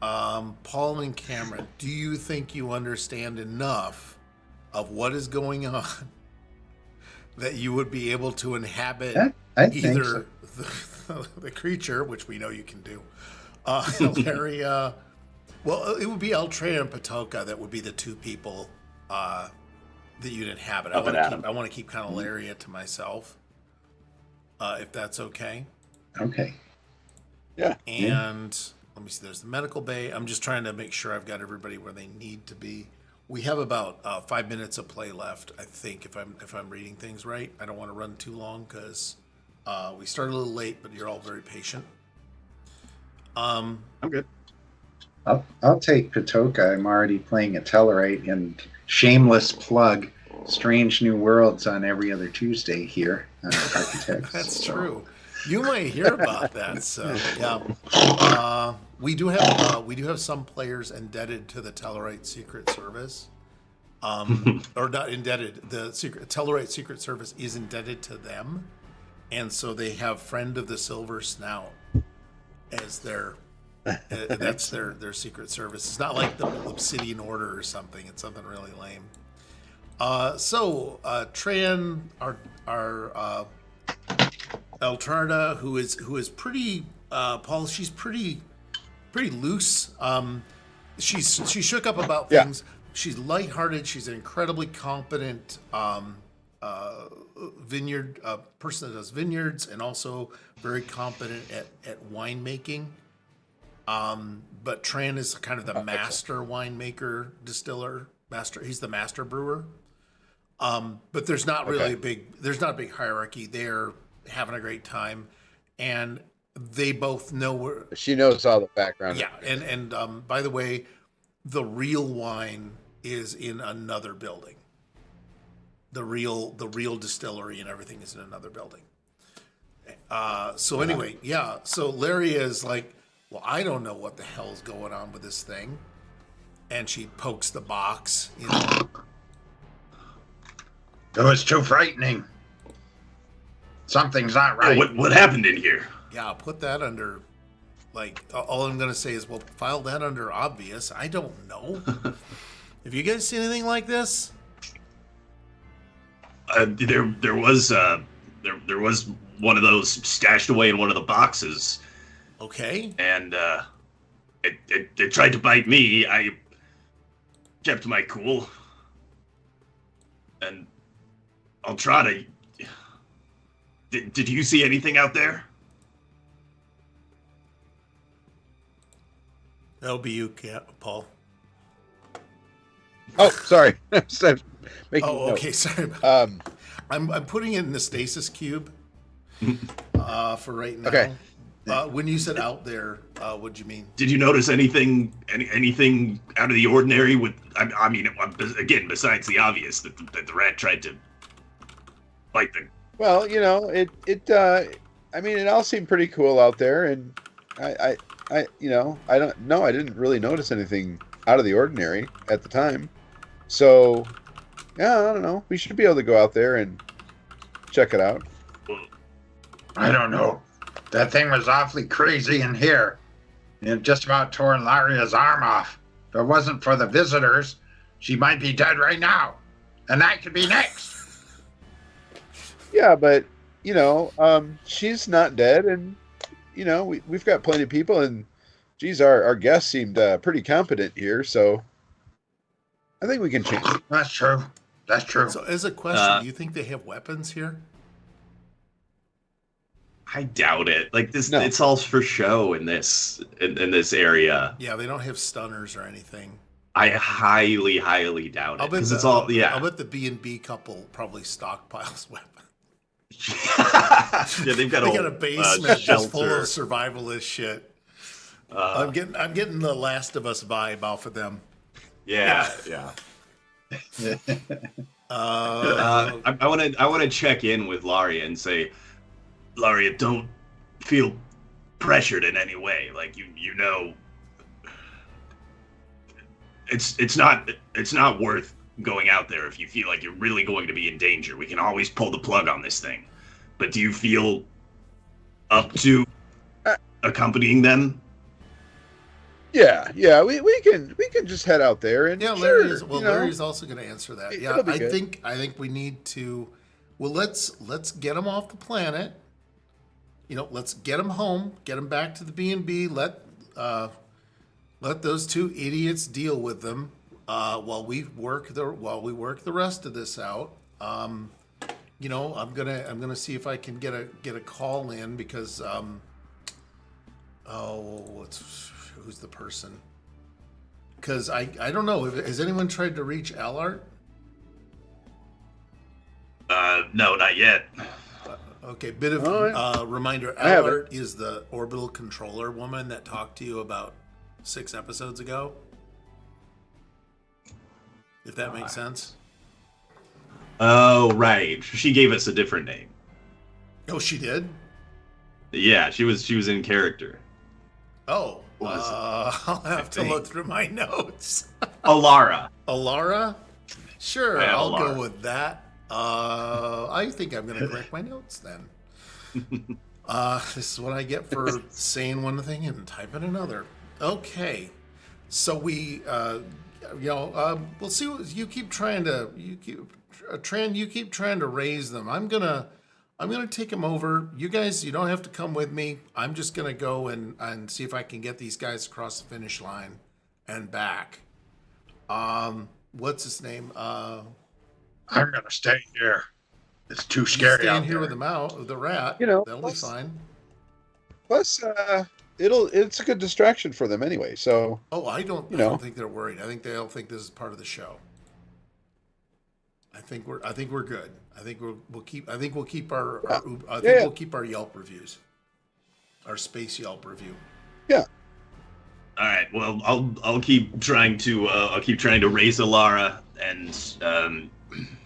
Paul and Cameron, do you think you understand enough of what is going on that you would be able to inhabit either the creature, which we know you can do, Ilaria? Well, it would be Eltrea and Patoka that would be the two people that you'd inhabit. I want to keep kind of Ilaria to myself, if that's okay. Okay. Yeah. And let me see. There's the medical bay. I'm just trying to make sure I've got everybody where they need to be. We have about 5 minutes of play left, I think, if I'm reading things right. I don't want to run too long because we started a little late, but you're all very patient. I'm good. I'll take Patoka. I'm already playing a Tellarite, and shameless plug, Strange New Worlds on every other Tuesday here on Architects. That's true. You might hear about that. So yeah, we do have some players indebted to the Tellarite Secret Service, or not indebted. The Tellarite Secret Service is indebted to them, and so they have Friend of the Silver Snout as their. That's their secret service. It's not like the Obsidian Order or something. It's something really lame. So Tran, our Eltarna, who is pretty Paul. She's pretty loose. She's shook up about things. Yeah. She's lighthearted. She's an incredibly competent vineyard person that does vineyards, and also very competent at winemaking. But Tran is kind of the master winemaker, distiller, he's the master brewer. But there's not really a big hierarchy. They're having a great time, and they both know she knows all the background. Yeah. And by the way, the real wine is in another building. The real distillery and everything is in another building. So anyway, yeah. So Larry is like, well, I don't know what the hell's going on with this thing. And she pokes the box, you know. It was too frightening. Something's not right. What happened in here? Yeah, I'll put that under, like, all I'm going to say is, well, file that under obvious. I don't know. Have you guys seen anything like this? There was one of those stashed away in one of the boxes. Okay. And it tried to bite me. I kept my cool. And I'll try to... Did you see anything out there? That'll be you, Paul. Oh, sorry. Making Oh, okay. notes. Sorry. I'm putting it in the stasis cube for right now. Okay. When you said out there, what'd you mean? Did you notice anything out of the ordinary? With I mean, again, besides the obvious that the rat tried to bite the. Well, you know, I mean, it all seemed pretty cool out there, and I didn't really notice anything out of the ordinary at the time. So, yeah, I don't know. We should be able to go out there and check it out. I don't know. That thing was awfully crazy in here. It just about tore Laria's arm off. If it wasn't for the visitors, she might be dead right now. And that could be next. Yeah, but, you know, she's not dead, and, you know, we've got plenty of people, and, geez, our guests seemed pretty competent here, so I think we can change. That's true. That's true. So, as a question, do you think they have weapons here? I doubt it. Like this, No. it's all for show in this area. Yeah, they don't have stunners or anything. I highly, highly doubt I'll it bet because it's all I'll bet the B&B couple probably stockpiles weapons. Yeah, they've got They got a basement just full shelter. of survivalist shit. I'm getting the Last of Us vibe off of them. Yeah. I want to check in with Laria and say, Laria, don't feel pressured in any way. Like you know, it's not worth going out there if you feel like you're really going to be in danger. We can always pull the plug on this thing. But do you feel up to accompanying them? Yeah, we can just head out there and Yeah, sure, Larry's also going to answer that. Yeah, It'll be good. I think we need to. Well, let's get them off the planet. You know, let's get them home, get them back to the B&B. Let those two idiots deal with them while we work the rest of this out. You know, I'm gonna see if I can get a call in because who's the person? Because I don't know. Has anyone tried to reach Allard? No, not yet. Okay, bit of reminder. have Allard is the orbital controller woman that talked to you about 6 episodes ago. If that makes sense. oh right, she gave us a different name. Oh, she did? Yeah, she was in character. Oh, Was it? I'll have to think. look through my notes. Alara. Alara? Sure, Yeah, I'll Alara. go with that. I think I'm going to correct my notes then. This is what I get for saying one thing and typing another. Okay, so we, we'll see. What you keep trying to raise them. I'm gonna take them over. You guys, you don't have to come with me. I'm just gonna go and see if I can get these guys across the finish line and back. What's his name? I'm gonna stay here. It's too scary Staying out here there. with the rat. You know, that'll plus- be fine. Plus, it's a good distraction for them anyway. So Oh, I don't think they're worried. I think they'll think this is part of the show. I think we're good. I think we'll keep our we'll keep our Yelp reviews. Our space Yelp review. yeah, All right. right. Well, I'll keep trying to raise Alara, and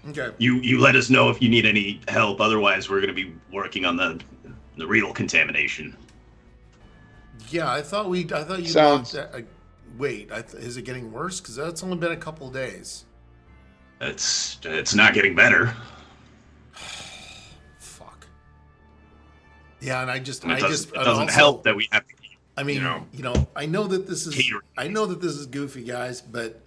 Okay. you let us know if you need any help. Otherwise, we're gonna be working on the real contamination. Yeah, I thought you Sounds- locked that. Wait, is it getting worse? Because that's only been a couple of days. It's not getting better. Fuck. Yeah, and It doesn't help that we have to keep. I mean, I know that this is catering. goofy, guys, but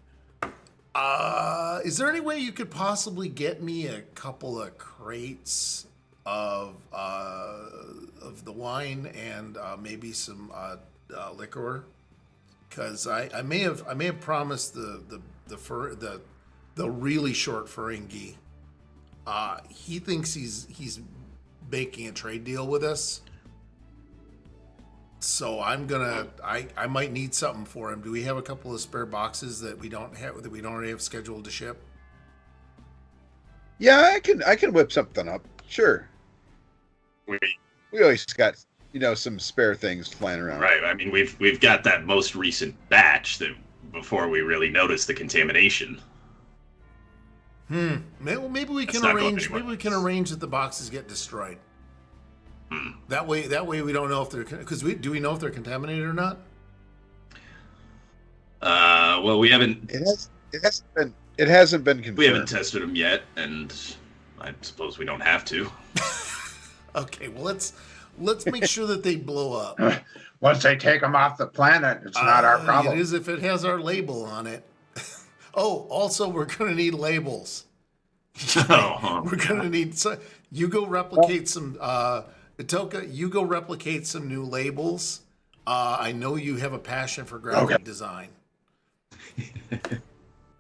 is there any way you could possibly get me a couple of crates of the wine and maybe some liquor? Because I may have promised the really short Ferengi. He thinks he's making a trade deal with us. So I might need something for him. Do we have a couple of spare boxes that we don't already have scheduled to ship? Yeah, I can whip something up. Sure. We always got some spare things flying around. Right. I mean, we've got that most recent batch that before we really noticed the contamination. Maybe we That's can not going arrange. anywhere. Maybe we can arrange that the boxes get destroyed. That way we don't know if they're do we know if they're contaminated or not? Well, we haven't It hasn't been confirmed. we haven't tested them yet, and I suppose we don't have to. Okay, well let's make sure that they blow up. Once they take them off the planet, it's not our problem. It is if it has our label on it. Oh, also we're gonna need labels. We're gonna need. So you go replicate some. Itoka, you go replicate some new labels. I know you have a passion for graphic design.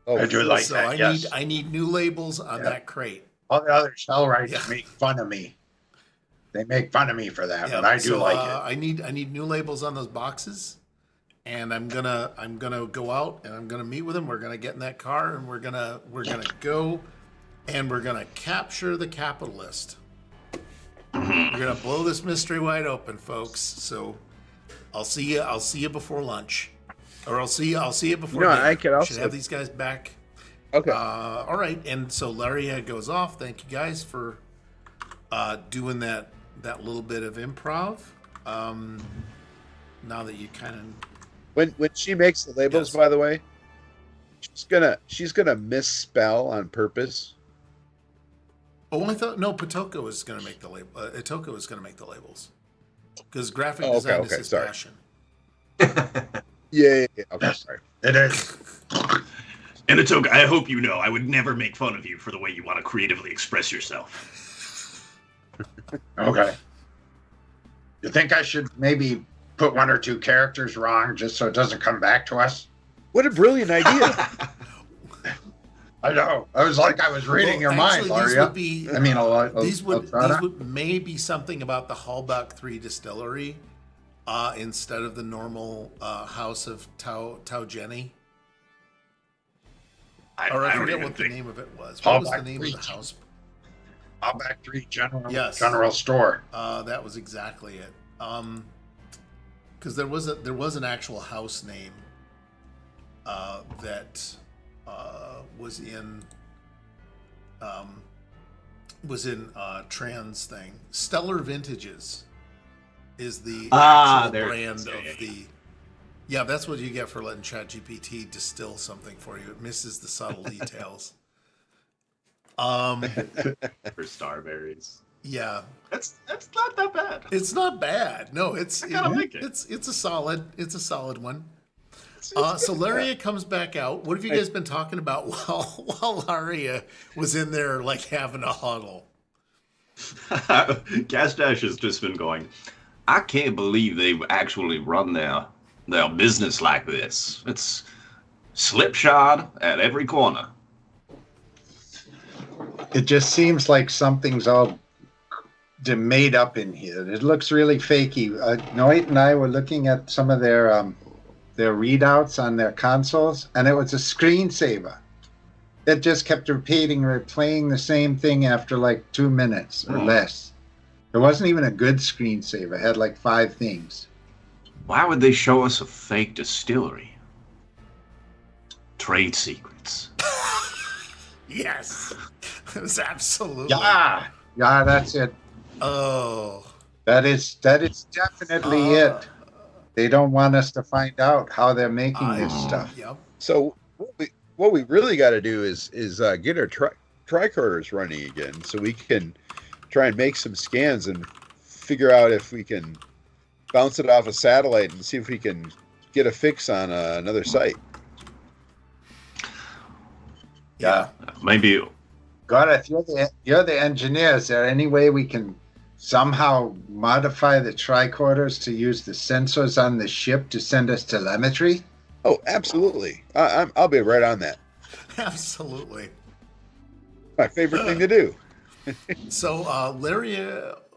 I do like So that. Yes. I need new labels on that crate. All the other Cellrites Yeah. make fun of me. They make fun of me for that, Yeah, but I do so, like it. I need new labels on those boxes, and I'm gonna go out and I'm gonna meet with him. We're gonna get in that car and we're gonna go, and we're gonna capture the capitalist. We're gonna blow this mystery wide open, folks. So I'll see you before lunch, or I'll see you before. I dinner. could also Should have these guys back. Okay. All right, and so Laria goes off. Thank you guys for doing that little bit of improv. Now that you kind of when she makes the labels, Yes. by the way, she's gonna misspell on purpose. I thought Patoka was going to make the label. Itoka was going to make the labels because graphic Oh, okay, design is okay, his sorry. passion. Yeah. Okay, Yes. sorry. It is. And Atoka, I hope you know I would never make fun of you for the way you want to creatively express yourself. Okay. You think I should maybe put one or two characters wrong just so it doesn't come back to us? What a brilliant idea! I know. I was like, I was reading your mind, Actually, these Laria. would be I mean, these would Laura? maybe something about the Halbec 3 distillery instead of the normal house of Tau Jenny. I I don't forget even what the think. name of it was. What was the Halbec name 3. of the house? Halbec 3 Yes. General Store. That was exactly it. Because there was an actual house name that was in trans thing. Stellar Vintages is the actual there it brand is. of Yeah. the. Yeah, that's what you get for letting ChatGPT distill something for you. It misses the subtle details. For Starberries. Yeah, That's not that bad. it's not bad. No, it's kinda like it. It's a solid one. So Laria comes back out. What have you guys been talking about while Laria was in there like having a huddle? Gas Dash has just been going, I can't believe they actually run their business like this. It's slipshod at every corner. It just seems like something's all made up in here. It looks really fakey. Noit and I were looking at some of their readouts on their consoles, and it was a screensaver. It just kept replaying the same thing after like 2 minutes or less. It wasn't even a good screensaver. It had like 5 things. Why would they show us a fake distillery? Trade secrets. Yes. It was absolutely. Yeah, that's it. Oh. That is definitely it. They don't want us to find out how they're making this stuff. Yep. So what we really got to do is get our tricorders running again, so we can try and make some scans and figure out if we can bounce it off a satellite and see if we can get a fix on another site. Yeah. Maybe. God, if you're the engineer, is there any way we can somehow modify the tricorders to use the sensors on the ship to send us telemetry? Oh, absolutely. I'll be right on that. Absolutely. My favorite thing to do. So, Larry,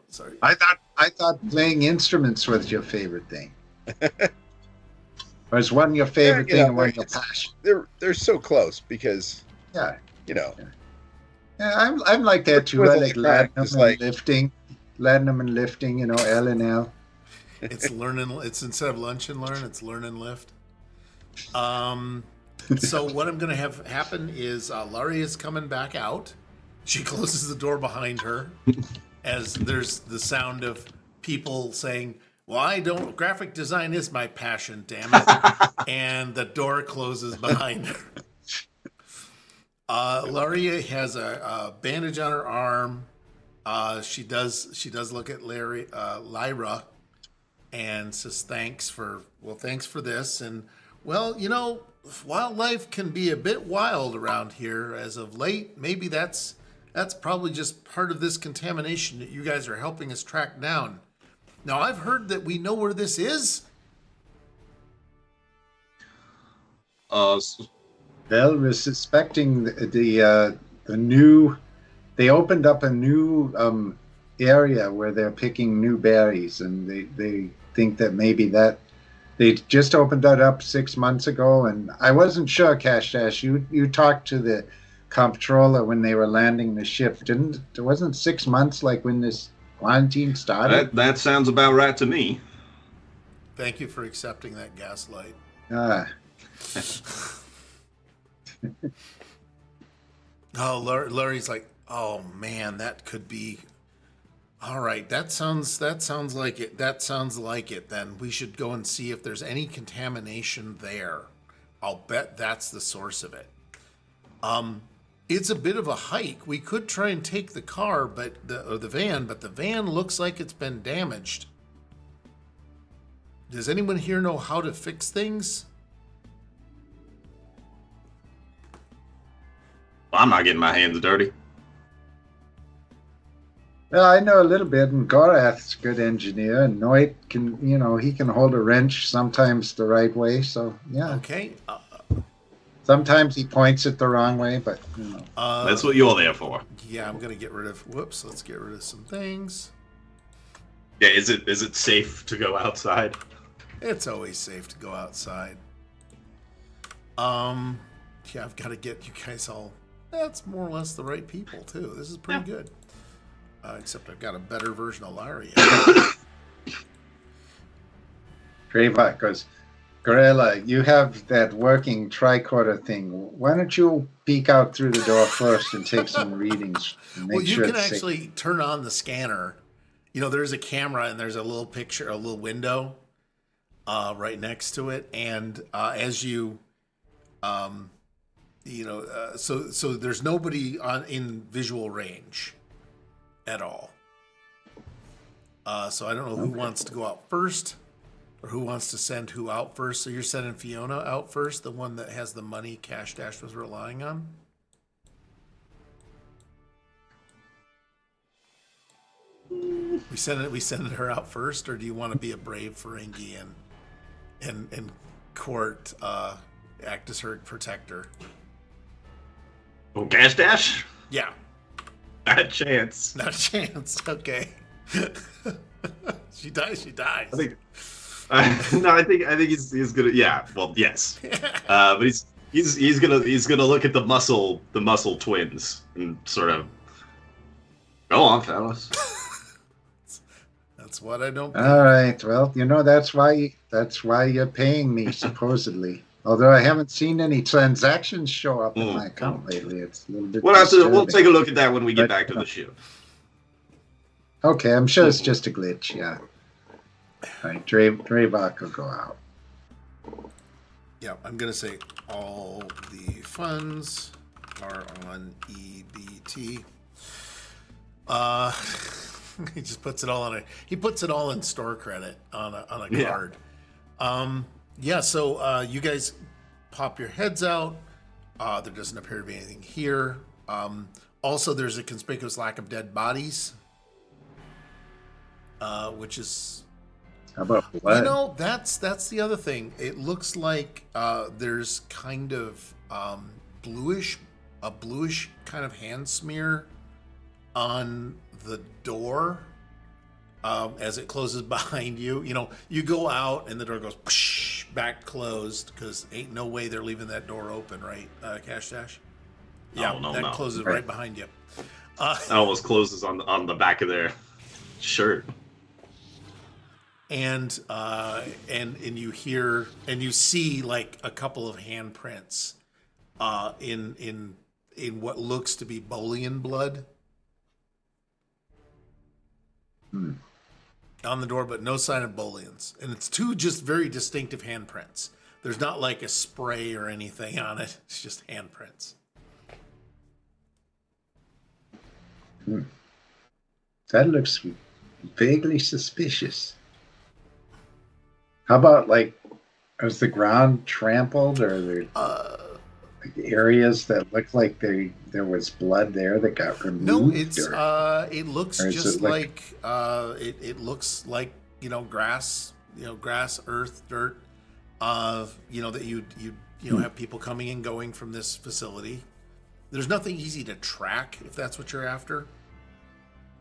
sorry. I thought playing instruments was your favorite thing. Or is one your favorite thing and one your passion? They're so close because Yeah. Yeah, I'm like that too. With I a like track, latinum it's and like- lifting, L and L. It's learn. It's instead of lunch and learn, it's learn and lift. So what I'm going to have happen is Laurie is coming back out. She closes the door behind her as there's the sound of people saying, "Well, graphic design is my passion, damn it." And the door closes behind her. Laurie has a bandage on her arm. She does look at Lyra and says thanks for this. And well, wildlife can be a bit wild around here as of late. Maybe that's probably just part of this contamination that you guys are helping us track down. Now, I've heard that we know where this is. Well, we're suspecting the new. They opened up a new area where they're picking new berries, and they think that maybe that they just opened that up 6 months ago. And I wasn't sure, Kash. You talked to the comptroller when they were landing the ship, didn't? It wasn't 6 months like when this quarantine started. That sounds about right to me. Thank you for accepting that gaslight. Oh, Larry's like, oh man, that could be. All right, that sounds like it. That sounds like it. Then we should go and see if there's any contamination there. I'll bet that's the source of it. It's a bit of a hike. We could try and take the car, or the van, but the van looks like it's been damaged. Does anyone here know how to fix things? I'm not getting my hands dirty. Well, I know a little bit, and Gorath's a good engineer, and Noit can, he can hold a wrench sometimes the right way. So yeah, Okay. sometimes he points it the wrong way, but That's what you're there for. Yeah, I'm gonna get rid of. Whoops. Let's get rid of some things. Yeah, is it safe to go outside? It's always safe to go outside. Yeah, I've got to get you guys all. That's more or less the right people too. This is pretty good. Except I've got a better version of Larry. Greyback goes, Gorilla, you have that working tricorder thing. Why don't you peek out through the door first and take some readings? And make Well, you sure can it's safe. actually turn on the scanner. There's a camera and there's a little picture, a little window right next to it. And as you, so there's nobody in visual range at all. So I don't know who wants to go out first or who wants to send who out first. So you're sending Fiona out first, the one that has the money Kash Dash was relying on? We send her out first, or do you want to be a brave Ferengi and court act as her protector? Oh, Gas Dash? Yeah. Not a chance. Not a chance. Okay. She dies. I think. No, I think he's gonna. Yeah. Well, yes. But he's gonna look at the muscle twins and sort of go on, fellas. That's what I don't. All right. Well, that's why you're paying me supposedly. Although I haven't seen any transactions show up in my account lately, it's a little bit. We'll disturbing. take a look at that when we get But, back to the ship. Okay, I'm sure it's just a glitch. Yeah. All right, Dravok will go out. Yeah, I'm gonna say all the funds are on EBT. He just puts it all on he puts it all in store credit on a Yeah. card. So you guys pop your heads out. There doesn't appear to be anything here. Also, there's a conspicuous lack of dead bodies, which is, How about blood? that's the other thing. It looks like there's kind of a bluish kind of hand smear on the door as it closes behind you. You go out and the door goes psh, back closed because ain't no way they're leaving that door open, right, Cash Dash? Yeah, no, that no. closes right behind you. It almost closes on the back of their shirt. And you hear and you see like a couple of handprints in what looks to be Bolian blood on the door, but no sign of Bolians. And it's two just very distinctive handprints. There's not like a spray or anything on it. It's just handprints. That looks vaguely suspicious. How about was the ground trampled, or there areas that look like there was blood there that got removed? No, it looks or is just it like it looks like grass, grass, earth, dirt. That you have people coming and going from this facility. There's nothing easy to track if that's what you're after.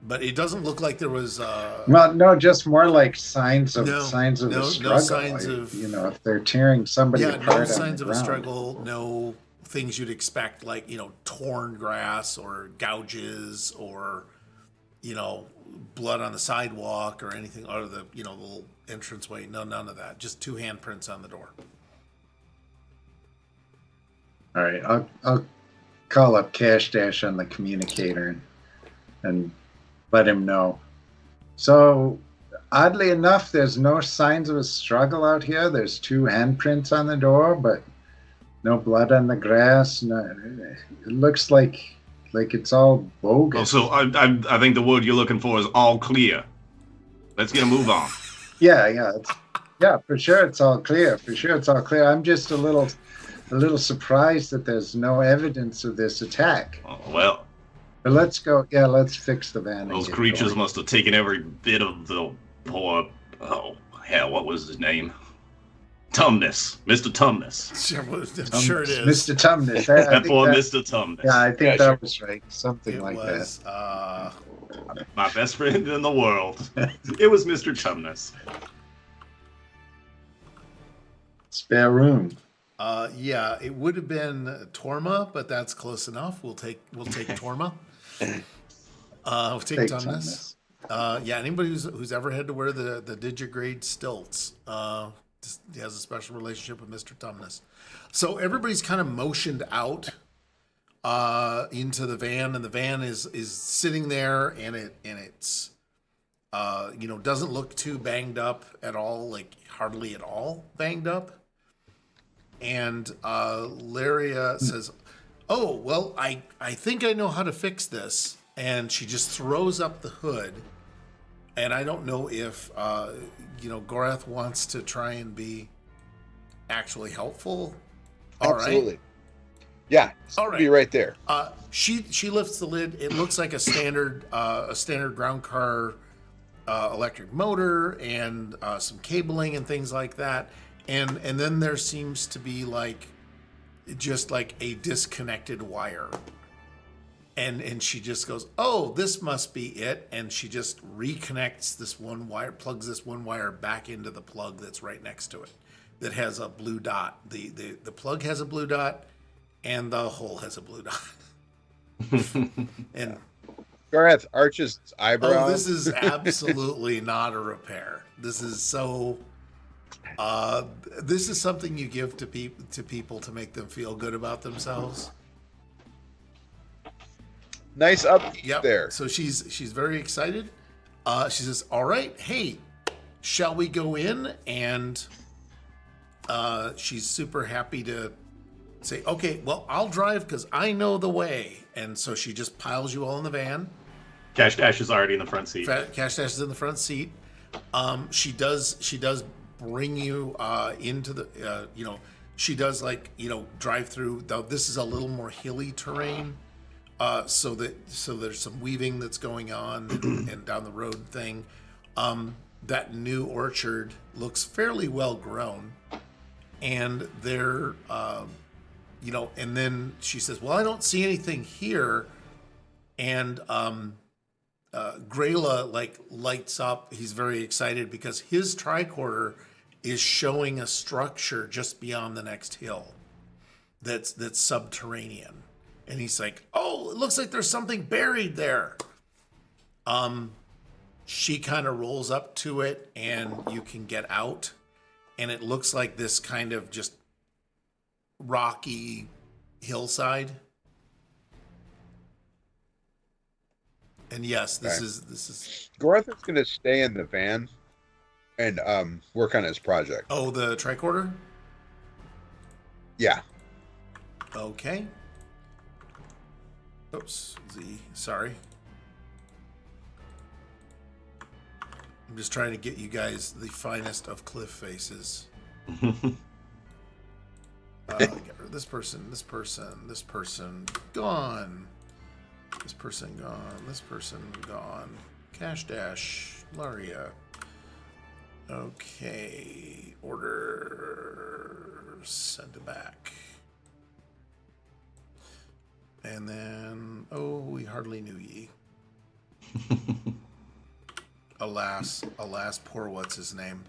But it doesn't look like there was. Well, no, just more like signs of No a signs struggle. of. If they're tearing somebody apart. No signs on of the a ground. struggle. No things you'd expect, like torn grass or gouges or blood on the sidewalk or anything, or the little entranceway. No, none of that. Just two handprints on the door. All right, I'll call up Cash Dash on the communicator and let him know. So, oddly enough, there's no signs of a struggle out here. There's two handprints on the door, but no blood on the grass. No, it looks like it's all bogus. Oh, so I think the word you're looking for is all clear. Let's get a move on. Yeah, for sure it's all clear. I'm just a little surprised that there's no evidence of this attack. Oh, well, But let's go. Yeah, let's fix the van. those creatures must have taken every bit of the poor. Oh hell, what was his name? Tumnus, Mr. Tumnus. Sure it is. Mr. Tumnus. That poor Mr. Tumnus. Yeah, I think sure. that was right. Something like that. My best friend in the world. It was Mr. Tumnus. Spare room. It would have been Torma, but that's close enough. We'll take Torma. We'll take Tumnus. Anybody who's ever had to wear the digigrade stilts he has a special relationship with Mr. Tumnus. So everybody's kind of motioned out into the van, and the van is sitting there, and it's doesn't look too banged up at all, like hardly at all banged up. And Laria says, "Oh, well, I think I know how to fix this." And she just throws up the hood. And I don't know if, Gorath wants to try and be actually helpful. All Absolutely. right. Yeah. All right. Be right there. She lifts the lid. It looks like a standard ground car electric motor and some cabling and things like that. And then there seems to be just like a disconnected wire. And she just goes, "Oh, this must be it." And she just reconnects this one wire, plugs this one wire back into the plug that's right next to it that has a blue dot. The plug has a blue dot and the hole has a blue dot. And Gareth arches his eyebrows. Oh, this is absolutely not a repair. This is so. This is something you give to people to make them feel good about themselves. Nice upkeep Yep. there. So she's very excited. She says, "All right, hey, shall we go in?" And she's super happy to say, "Okay, well, I'll drive because I know the way." And so she just piles you all in the van. Cash Dash is already in the front seat. Cash Dash is in the front seat. She does bring you into the she does drive through. Though this is a little more hilly terrain. So there's some weaving that's going on and down the road thing. That new orchard looks fairly well grown, and they're and then she says, "Well, I don't see anything here," and Grayla lights up. He's very excited because his tricorder is showing a structure just beyond the next hill that's subterranean. And he's like, "Oh, it looks like there's something buried there." She kind of rolls up to it, and you can get out, and it looks like this kind of just rocky hillside. And yes, this is. Gareth is going to stay in the van and work on his project. Oh, the tricorder? Yeah. Okay. Oops, Z. Sorry. I'm just trying to get you guys the finest of cliff faces. Get rid of this person, this person, this person, gone. This person gone, this person gone. Cash Dash, Laria. Okay, order, send it back. And then, oh, we hardly knew ye. Alas, poor what's his name.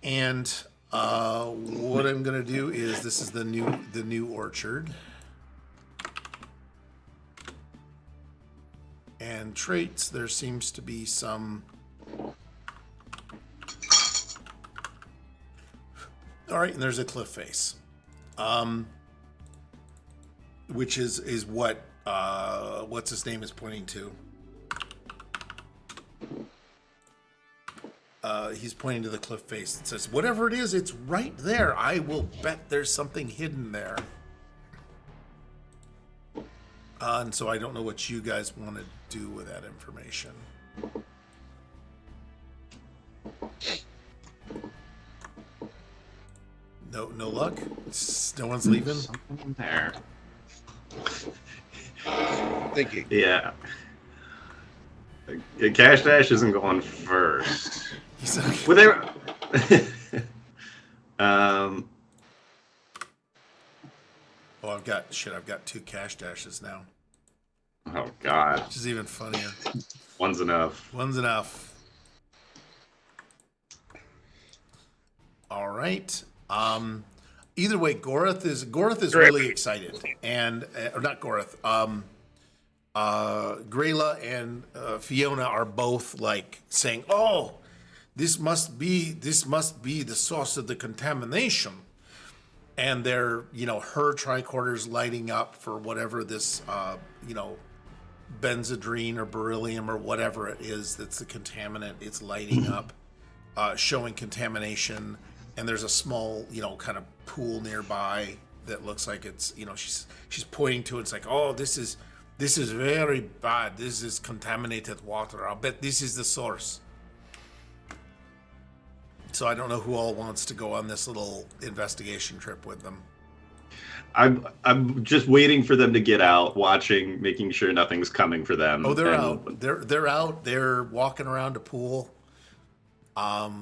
And what I'm gonna do is this is the new orchard. And traits, there seems to be some. All right, and there's a cliff face. Which is what what's his name is pointing to. He's pointing to the cliff face. It says, "Whatever it is, it's right there. I will bet there's something hidden there." And so I don't know what you guys want to do with that information. No luck? No one's leaving? Something there. Thinking. Yeah. Cash Dash isn't going first. He's like, Well, there. oh, I've got 2 Cash Dashes now. Oh God. Which is even funnier. One's enough. One's enough. All right. Either way, Gorath is really excited, and or not Gorath. Grayla and Fiona are both like saying, "Oh, this must be the source of the contamination," and they're her tricorder's lighting up for whatever this benzodrine or beryllium or whatever it is that's the contaminant. It's lighting up, showing contamination. And there's a small, kind of pool nearby that looks like it's, she's pointing to it. It's like, "Oh, this is very bad. This is contaminated water. I'll bet this is the source." So I don't know who all wants to go on this little investigation trip with them. I'm just waiting for them to get out, watching, making sure nothing's coming for them. Oh, they're out. They're out. They're walking around a pool.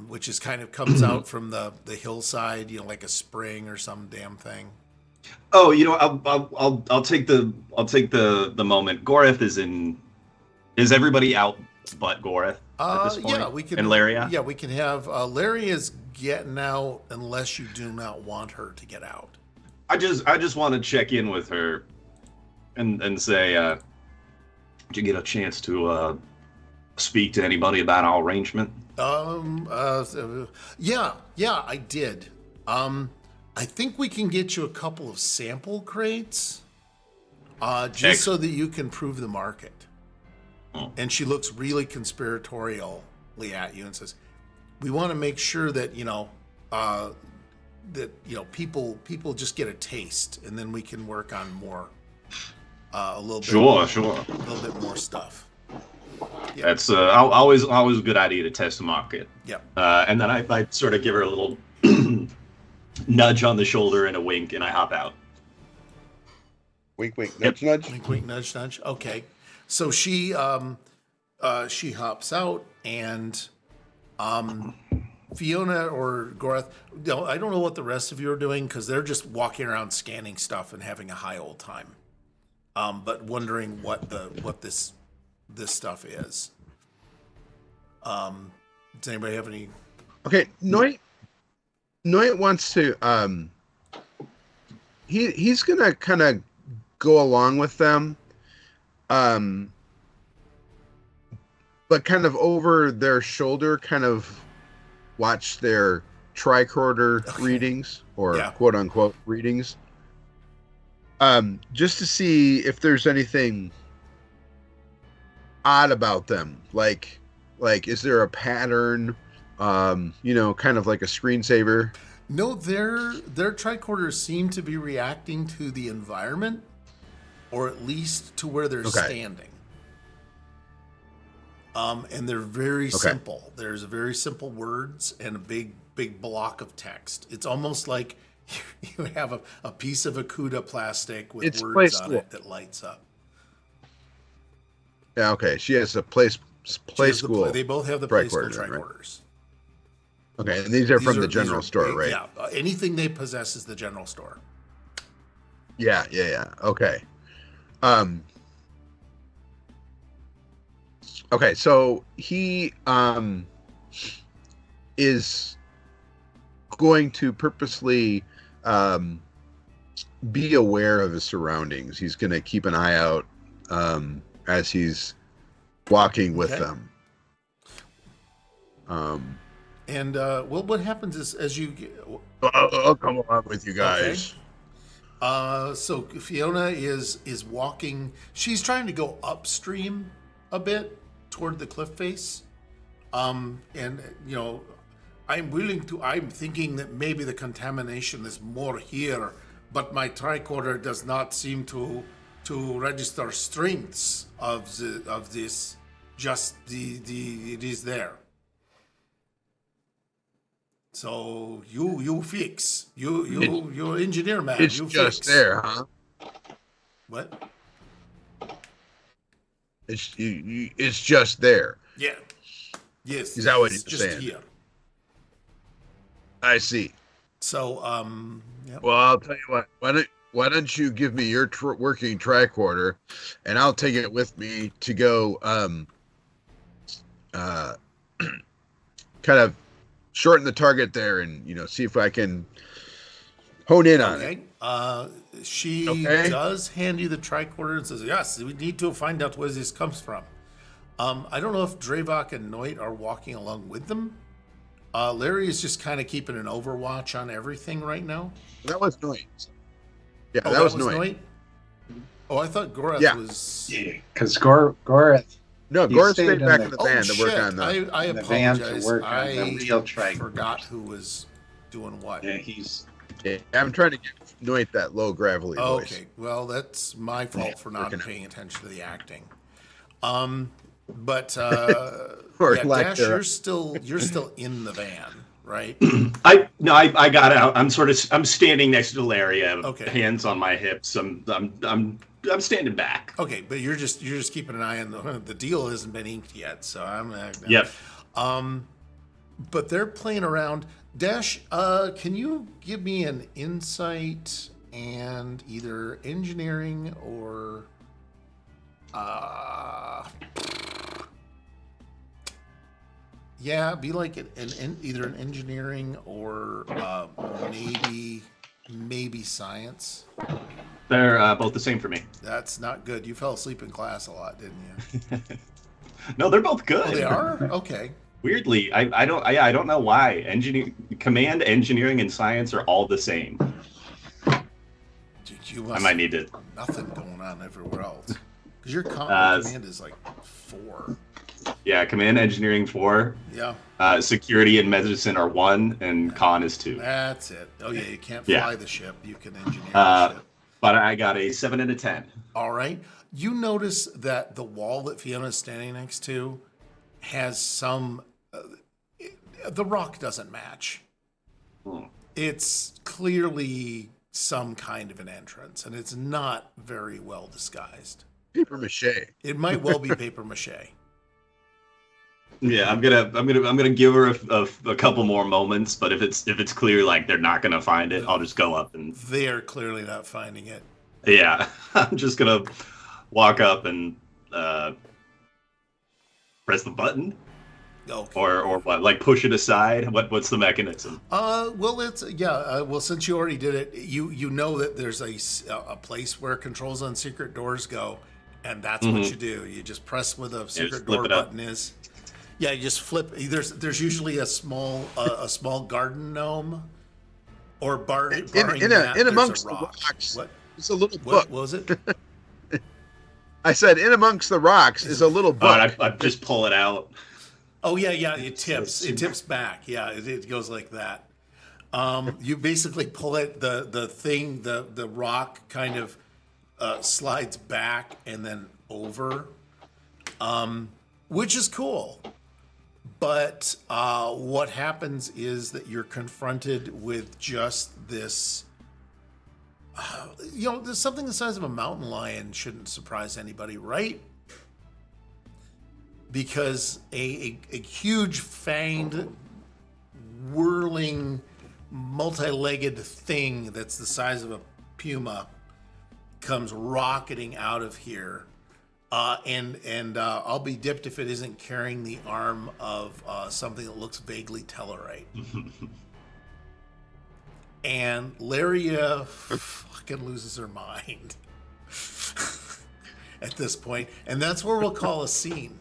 Which is kind of comes out from the hillside, like a spring or some damn thing. Oh, I'll take the moment. Gorath is everybody out but Gorath at this point? Yeah, we can. And Laria? Yeah, we can have Laria is getting out unless you do not want her to get out. I just want to check in with her and say, Did you get a chance to speak to anybody about our arrangement? Yeah, I did. I think we can get you a couple of sample crates, just so that you can prove the market. And she looks really conspiratorially at you and says, "We want to make sure that people just get a taste, and then we can work on more, a little bit, Sure. a little bit more stuff." Yeah. That's always a good idea to test the market. Yeah. And then I sort of give her a little nudge on the shoulder and a wink, and I hop out. Wink, wink, nudge, nudge. Wink, wink, nudge, nudge. Okay. So she hops out, and Fiona or Gorath, I don't know what the rest of you are doing because they're just walking around scanning stuff and having a high old time. But wondering what this stuff is. Does anybody have any? Okay, Noit wants to. He's gonna kind of go along with them, but kind of over their shoulder, kind of watch their tricorder readings or quote unquote readings, just to see if there's anything odd about them, like is there a pattern, kind of like a screensaver? No, their tricorders seem to be reacting to the environment, or at least to where they're standing. And they're very simple. There's very simple words and a big block of text. It's almost like you have a piece of Akuda plastic with words on it that lights up. Yeah, okay. She has a play school. They both have the play school tricorders, tricorders. Right? Okay, and these are from the general store, right? Yeah, anything they possess is the general store. Yeah. Okay. Okay, so he is going to purposely be aware of his surroundings. He's going to keep an eye out as he's walking with them. And what happens is as you get, I'll come along with you guys. So Fiona is walking. She's trying to go upstream a bit toward the cliff face. And I'm thinking that maybe the contamination is more here, but my tricorder does not seem to register strengths of this. Just it is there. So you fix. You're engineer man. It's you just fix. there, huh? What? It's just there. Yeah. Yes. Is that what it's you're just saying? Here. I see. So yep. Well, I'll tell you what. Why don't you give me your working tricorder, and I'll take it with me to go kind of shorten the target there, and see if I can hone in on it. She does hand you the tricorder and says, "Yes, we need to find out where this comes from." I don't know if Dravok and Noit are walking along with them. Larry is just kind of keeping an overwatch on everything right now. That was Noit. Yeah, that was Noit. Oh, I thought Gorath was. Yeah, because Gorath. No, Gorath stayed back in the van to work on that. I apologize. I forgot who was doing what. Yeah, he's. Yeah, I'm trying to get Noit that low gravelly voice. Okay, well, that's my fault for not paying attention to the acting. But Kash, you're still in the van, right? I got out. I'm standing next to Laria, hands on my hips. I'm standing back. Okay, but you're just keeping an eye on the deal hasn't been inked yet, so I'm Yep. But they're playing around. Dash, can you give me an insight and either engineering or be like either an engineering or maybe science. They're both the same for me. That's not good. You fell asleep in class a lot, didn't you? No, they're both good. Oh, they are? Okay. Weirdly, I don't know why. Command, engineering, and science are all the same. You I must might need to. nothing going on everywhere else. Because your command is like 4. Yeah, command, engineering 4. Yeah. Security and medicine are 1, and con is 2. That's it. Oh, yeah, you can't Yeah. fly the ship. You can engineer the ship. But I got a 7 and a 10. All right. You notice that the wall that Fiona's standing next to has some... the rock doesn't match. It's clearly some kind of an entrance, and it's not very well disguised. Paper mache. It might well be paper mache. Yeah, I'm gonna give her a couple more moments, but if it's clear like they're not gonna find it, I'll just go up and. They are clearly not finding it. Yeah, I'm just gonna walk up and press the button. Okay. Or what? Like push it aside? What's the mechanism? Well, it's well, since you already did it, you know that there's a place where controls on secret doors go, and that's what you do. You just press where the secret door button is. Yeah, you just flip. There's usually a small garden gnome, or barring that, in there's amongst a the rock. rocks. What? It's a little What book. was it? I said, in amongst the rocks is a little book. I just pull it out. Oh yeah. It tips. It tips back. Yeah, it goes like that. You basically pull it. The rock kind of slides back and then over, which is cool. But what happens is that you're confronted with just this. There's something the size of a mountain lion shouldn't surprise anybody, right? Because a huge fanged, whirling, multi-legged thing that's the size of a puma comes rocketing out of here. And I'll be dipped if it isn't carrying the arm of something that looks vaguely Tellarite. And Laria fucking loses her mind at this point. And that's where we'll call a scene.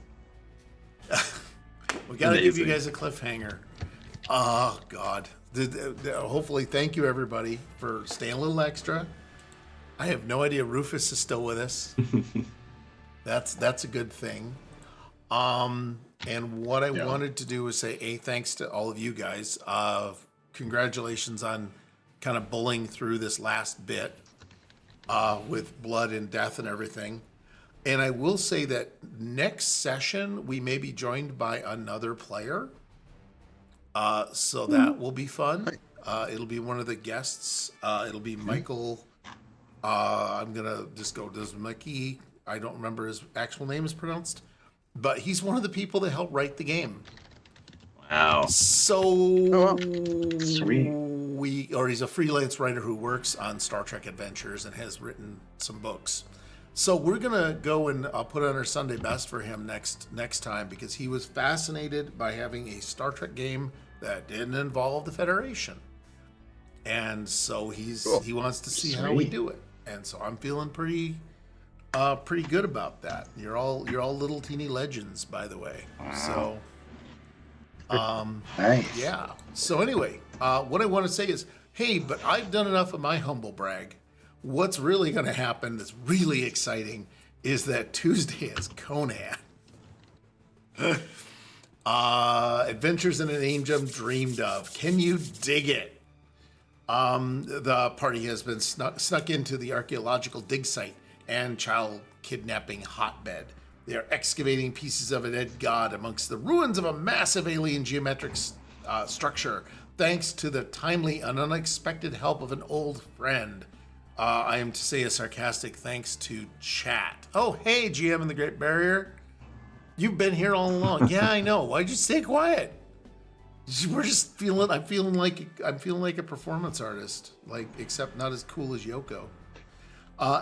We got to give you guys a cliffhanger. Oh, God. Hopefully, thank you, everybody, for staying a little extra. I have no idea Rufus is still with us. That's a good thing. And what I wanted to do was say, thanks to all of you guys. Congratulations on kind of bullying through this last bit with blood and death and everything. And I will say that next session, we may be joined by another player. So that will be fun. It'll be one of the guests. It'll be Michael. I'm going to just go, does Mikey, I don't remember his actual name is pronounced, but he's one of the people that helped write the game. Wow. So Sweet. he's a freelance writer who works on Star Trek Adventures and has written some books. So we're gonna go and put on our Sunday best for him next time, because he was fascinated by having a Star Trek game that didn't involve the Federation, and so he wants to see how we do it. And so I'm feeling pretty good about that. You're all little teeny legends, by the way. Wow. So Nice. yeah. So anyway, what I want to say is, hey, but I've done enough of my humble brag. What's really going to happen that's really exciting is that Tuesday is Conan. Adventures in an Angel Dreamed Of. Can you dig it? The party has been snuck into the archaeological dig site and child kidnapping hotbed. They are excavating pieces of a dead god amongst the ruins of a massive alien geometric structure, thanks to the timely and unexpected help of an old friend. I am to say a sarcastic thanks to chat. Oh, hey, GM in the Great Barrier. You've been here all along. Yeah, I know. Why'd you stay quiet? We're just I'm feeling like a performance artist, except not as cool as Yoko.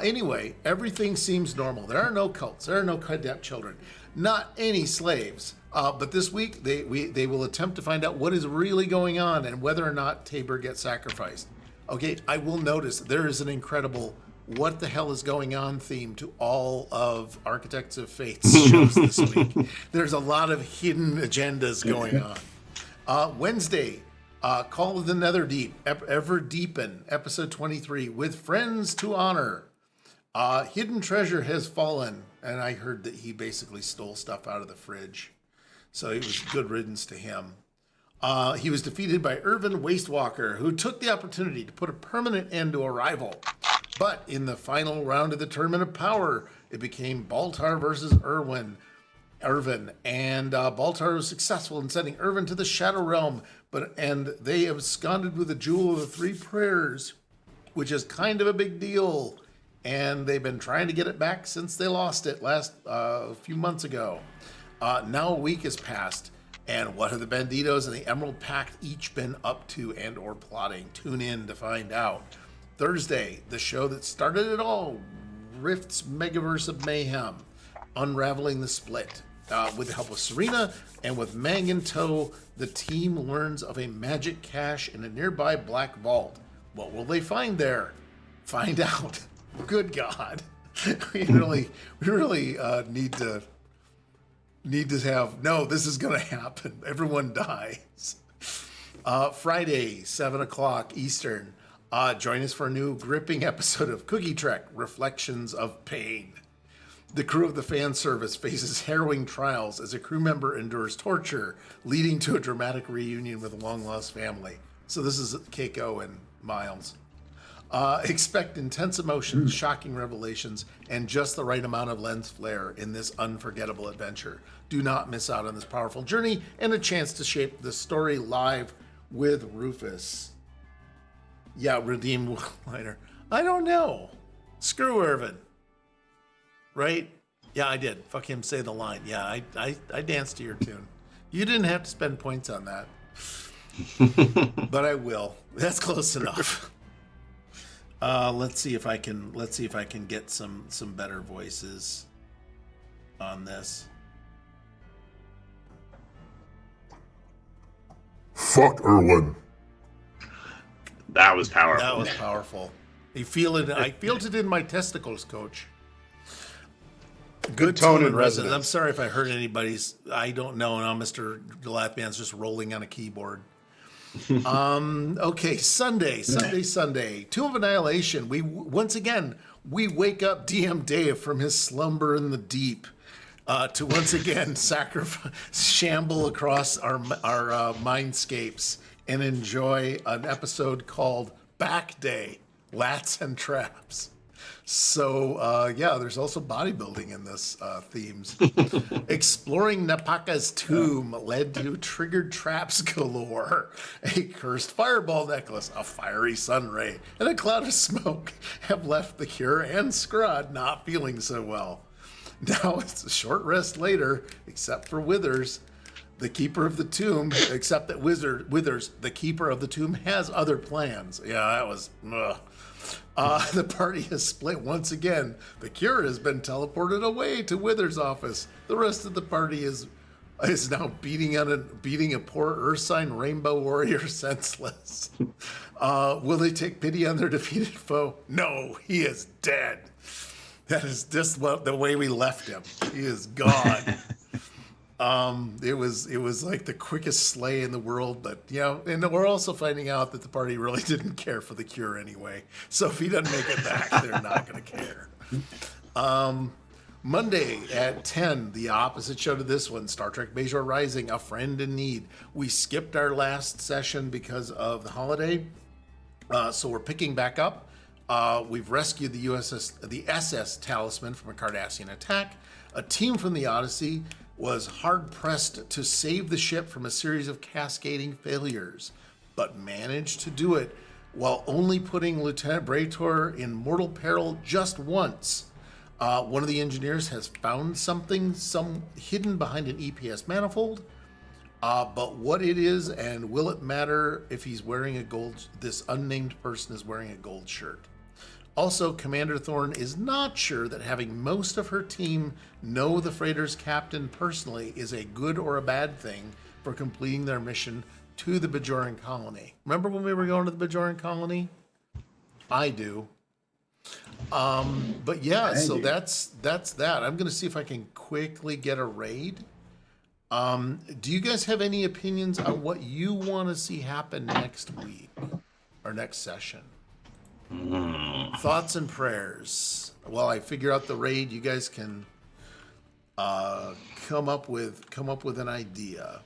Anyway, everything seems normal. There are no cults. There are no kidnapped children. Not any slaves. But this week, they will attempt to find out what is really going on and whether or not Tabor gets sacrificed. Okay, I will notice there is an incredible what the hell is going on theme to all of Architects of Fate's shows this week. There's a lot of hidden agendas going on. Wednesday, Call of the Netherdeep, Ever Deepen, episode 23, with friends to honor. Hidden treasure has fallen, and I heard that he basically stole stuff out of the fridge. So it was good riddance to him. He was defeated by Irvin Wastewalker, who took the opportunity to put a permanent end to a rival. But in the final round of the Tournament of Power, it became Baltar versus Irvin. And Baltar was successful in sending Irvin to the Shadow Realm, and they absconded with the Jewel of the Three Prayers, which is kind of a big deal. And they've been trying to get it back since they lost it a few months ago. Now a week has passed, and what have the Banditos and the Emerald Pact each been up to and or plotting? Tune in to find out. Thursday, the show that started it all, Rift's Megaverse of Mayhem, Unraveling the Split. With the help of Serena and with Mang in tow, the team learns of a magic cache in a nearby black vault. What will they find there? Find out. Good God. We really need to have, no, this is going to happen. Everyone dies. Friday, 7 o'clock Eastern. Join us for a new gripping episode of Cookie Trek, Reflections of Pain. The crew of the fan service faces harrowing trials as a crew member endures torture, leading to a dramatic reunion with a long-lost family. So this is Keiko and Miles. Expect intense emotions, shocking revelations, and just the right amount of lens flare in this unforgettable adventure. Do not miss out on this powerful journey and a chance to shape the story live with Rufus. Yeah, redeem liner. I don't know. Screw Irvin. Right? Yeah, I did. Fuck him, say the line. Yeah, I danced to your tune. You didn't have to spend points on that. But I will. That's close enough. Let's see if I can get some better voices on this. Fuck Irwin. That was powerful. That was powerful. You feel it? I feel it in my testicles, Coach. Good tone and resonance. I'm sorry if I hurt anybody's. I don't know. Now Mr. Galathman's just rolling on a keyboard. Okay, Sunday. Tomb of Annihilation. We wake up DM Dave from his slumber in the deep to once again shamble across our mindscapes and enjoy an episode called Back Day, Lats and Traps. So, there's also bodybuilding in this themes. Exploring Napaka's tomb led to triggered traps galore, a cursed fireball necklace, a fiery sun ray, and a cloud of smoke have left the Cure and Scrod not feeling so well. Now it's a short rest later, except for Withers, the keeper of the tomb, except that Withers, the keeper of the tomb, has other plans. Yeah, that was... the party has split once again. The Cure has been teleported away to Wither's office. The rest of the party is now beating a poor Ursine Rainbow Warrior senseless. Will they take pity on their defeated foe? No, he is dead. That is just the way we left him. He is gone. It was like the quickest slay in the world, but and we're also finding out that the party really didn't care for the Cure anyway. So if he doesn't make it back, they're not going to care. Monday at 10, the opposite show to this one, Star Trek Bajor Rising, A Friend in Need. We skipped our last session because of the holiday, so we're picking back up. We've rescued the SS Talisman from a Cardassian attack. A team from the Odyssey was hard-pressed to save the ship from a series of cascading failures, but managed to do it while only putting Lieutenant Brator in mortal peril just once. One of the engineers has found something hidden behind an EPS manifold, but what it is and will it matter if he's wearing this unnamed person is wearing a gold shirt. Also, Commander Thorne is not sure that having most of her team know the freighter's captain personally is a good or a bad thing for completing their mission to the Bajoran colony. Remember when we were going to the Bajoran colony? I do. But yeah, so you. that's that. I'm gonna see if I can quickly get a raid. Do you guys have any opinions on what you want to see happen next week or next session? Thoughts and prayers. While I figure out the raid, you guys can come up with an idea.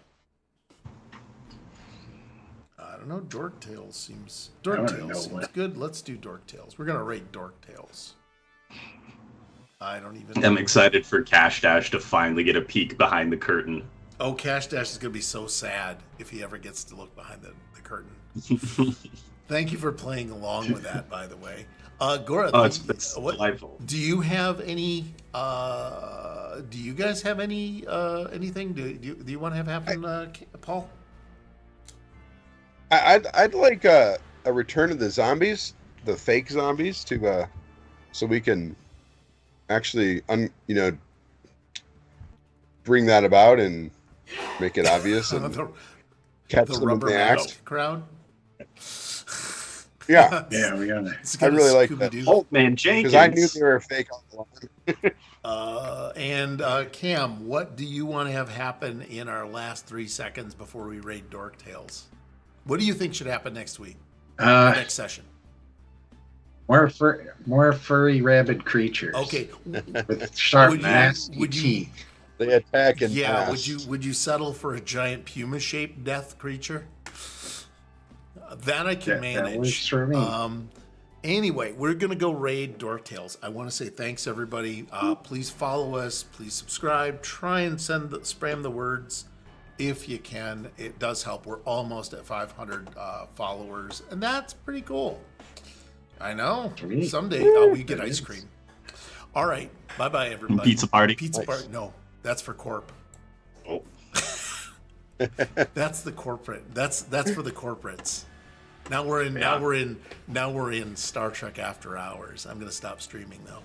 I don't know. Dork Tales seems good. Let's do Dork Tales. We're gonna raid Dork Tales. I don't even. I'm excited for Cash Dash to finally get a peek behind the curtain. Oh, Cash Dash is gonna be so sad if he ever gets to look behind the curtain. Thank you for playing along with that, by the way. Gora, it's delightful. Do you have any? Do you guys have any anything? Do you want to have happen, Paul? I'd like a return of the zombies, the fake zombies, to so we can actually bring that about and make it obvious and catch the them in rubber the act. mask crowd. Yeah, Yeah, we gotta. I really like that. Old Man Jenkins. Because I knew they were fake all along. And Cam, what do you want to have happen in our last 3 seconds before we raid Dork Tales? What do you think should happen next week? Next session? More furry rabid creatures. Okay. With sharp, nasty teeth. They attack in Yeah. mass. Would you settle for a giant puma-shaped death creature? That I can manage. That works for me. Anyway, we're gonna go raid Dork Tales. I want to say thanks everybody. Please follow us. Please subscribe. Try and spam the words if you can. It does help. We're almost at 500 followers, and that's pretty cool. I know. Sweet. Someday we get ice cream. All right. Bye bye everybody. Pizza party. Pizza party. No, that's for corp. Oh. That's the corporate. That's for the corporates. Now we're in Star Trek After Hours. I'm gonna stop streaming though.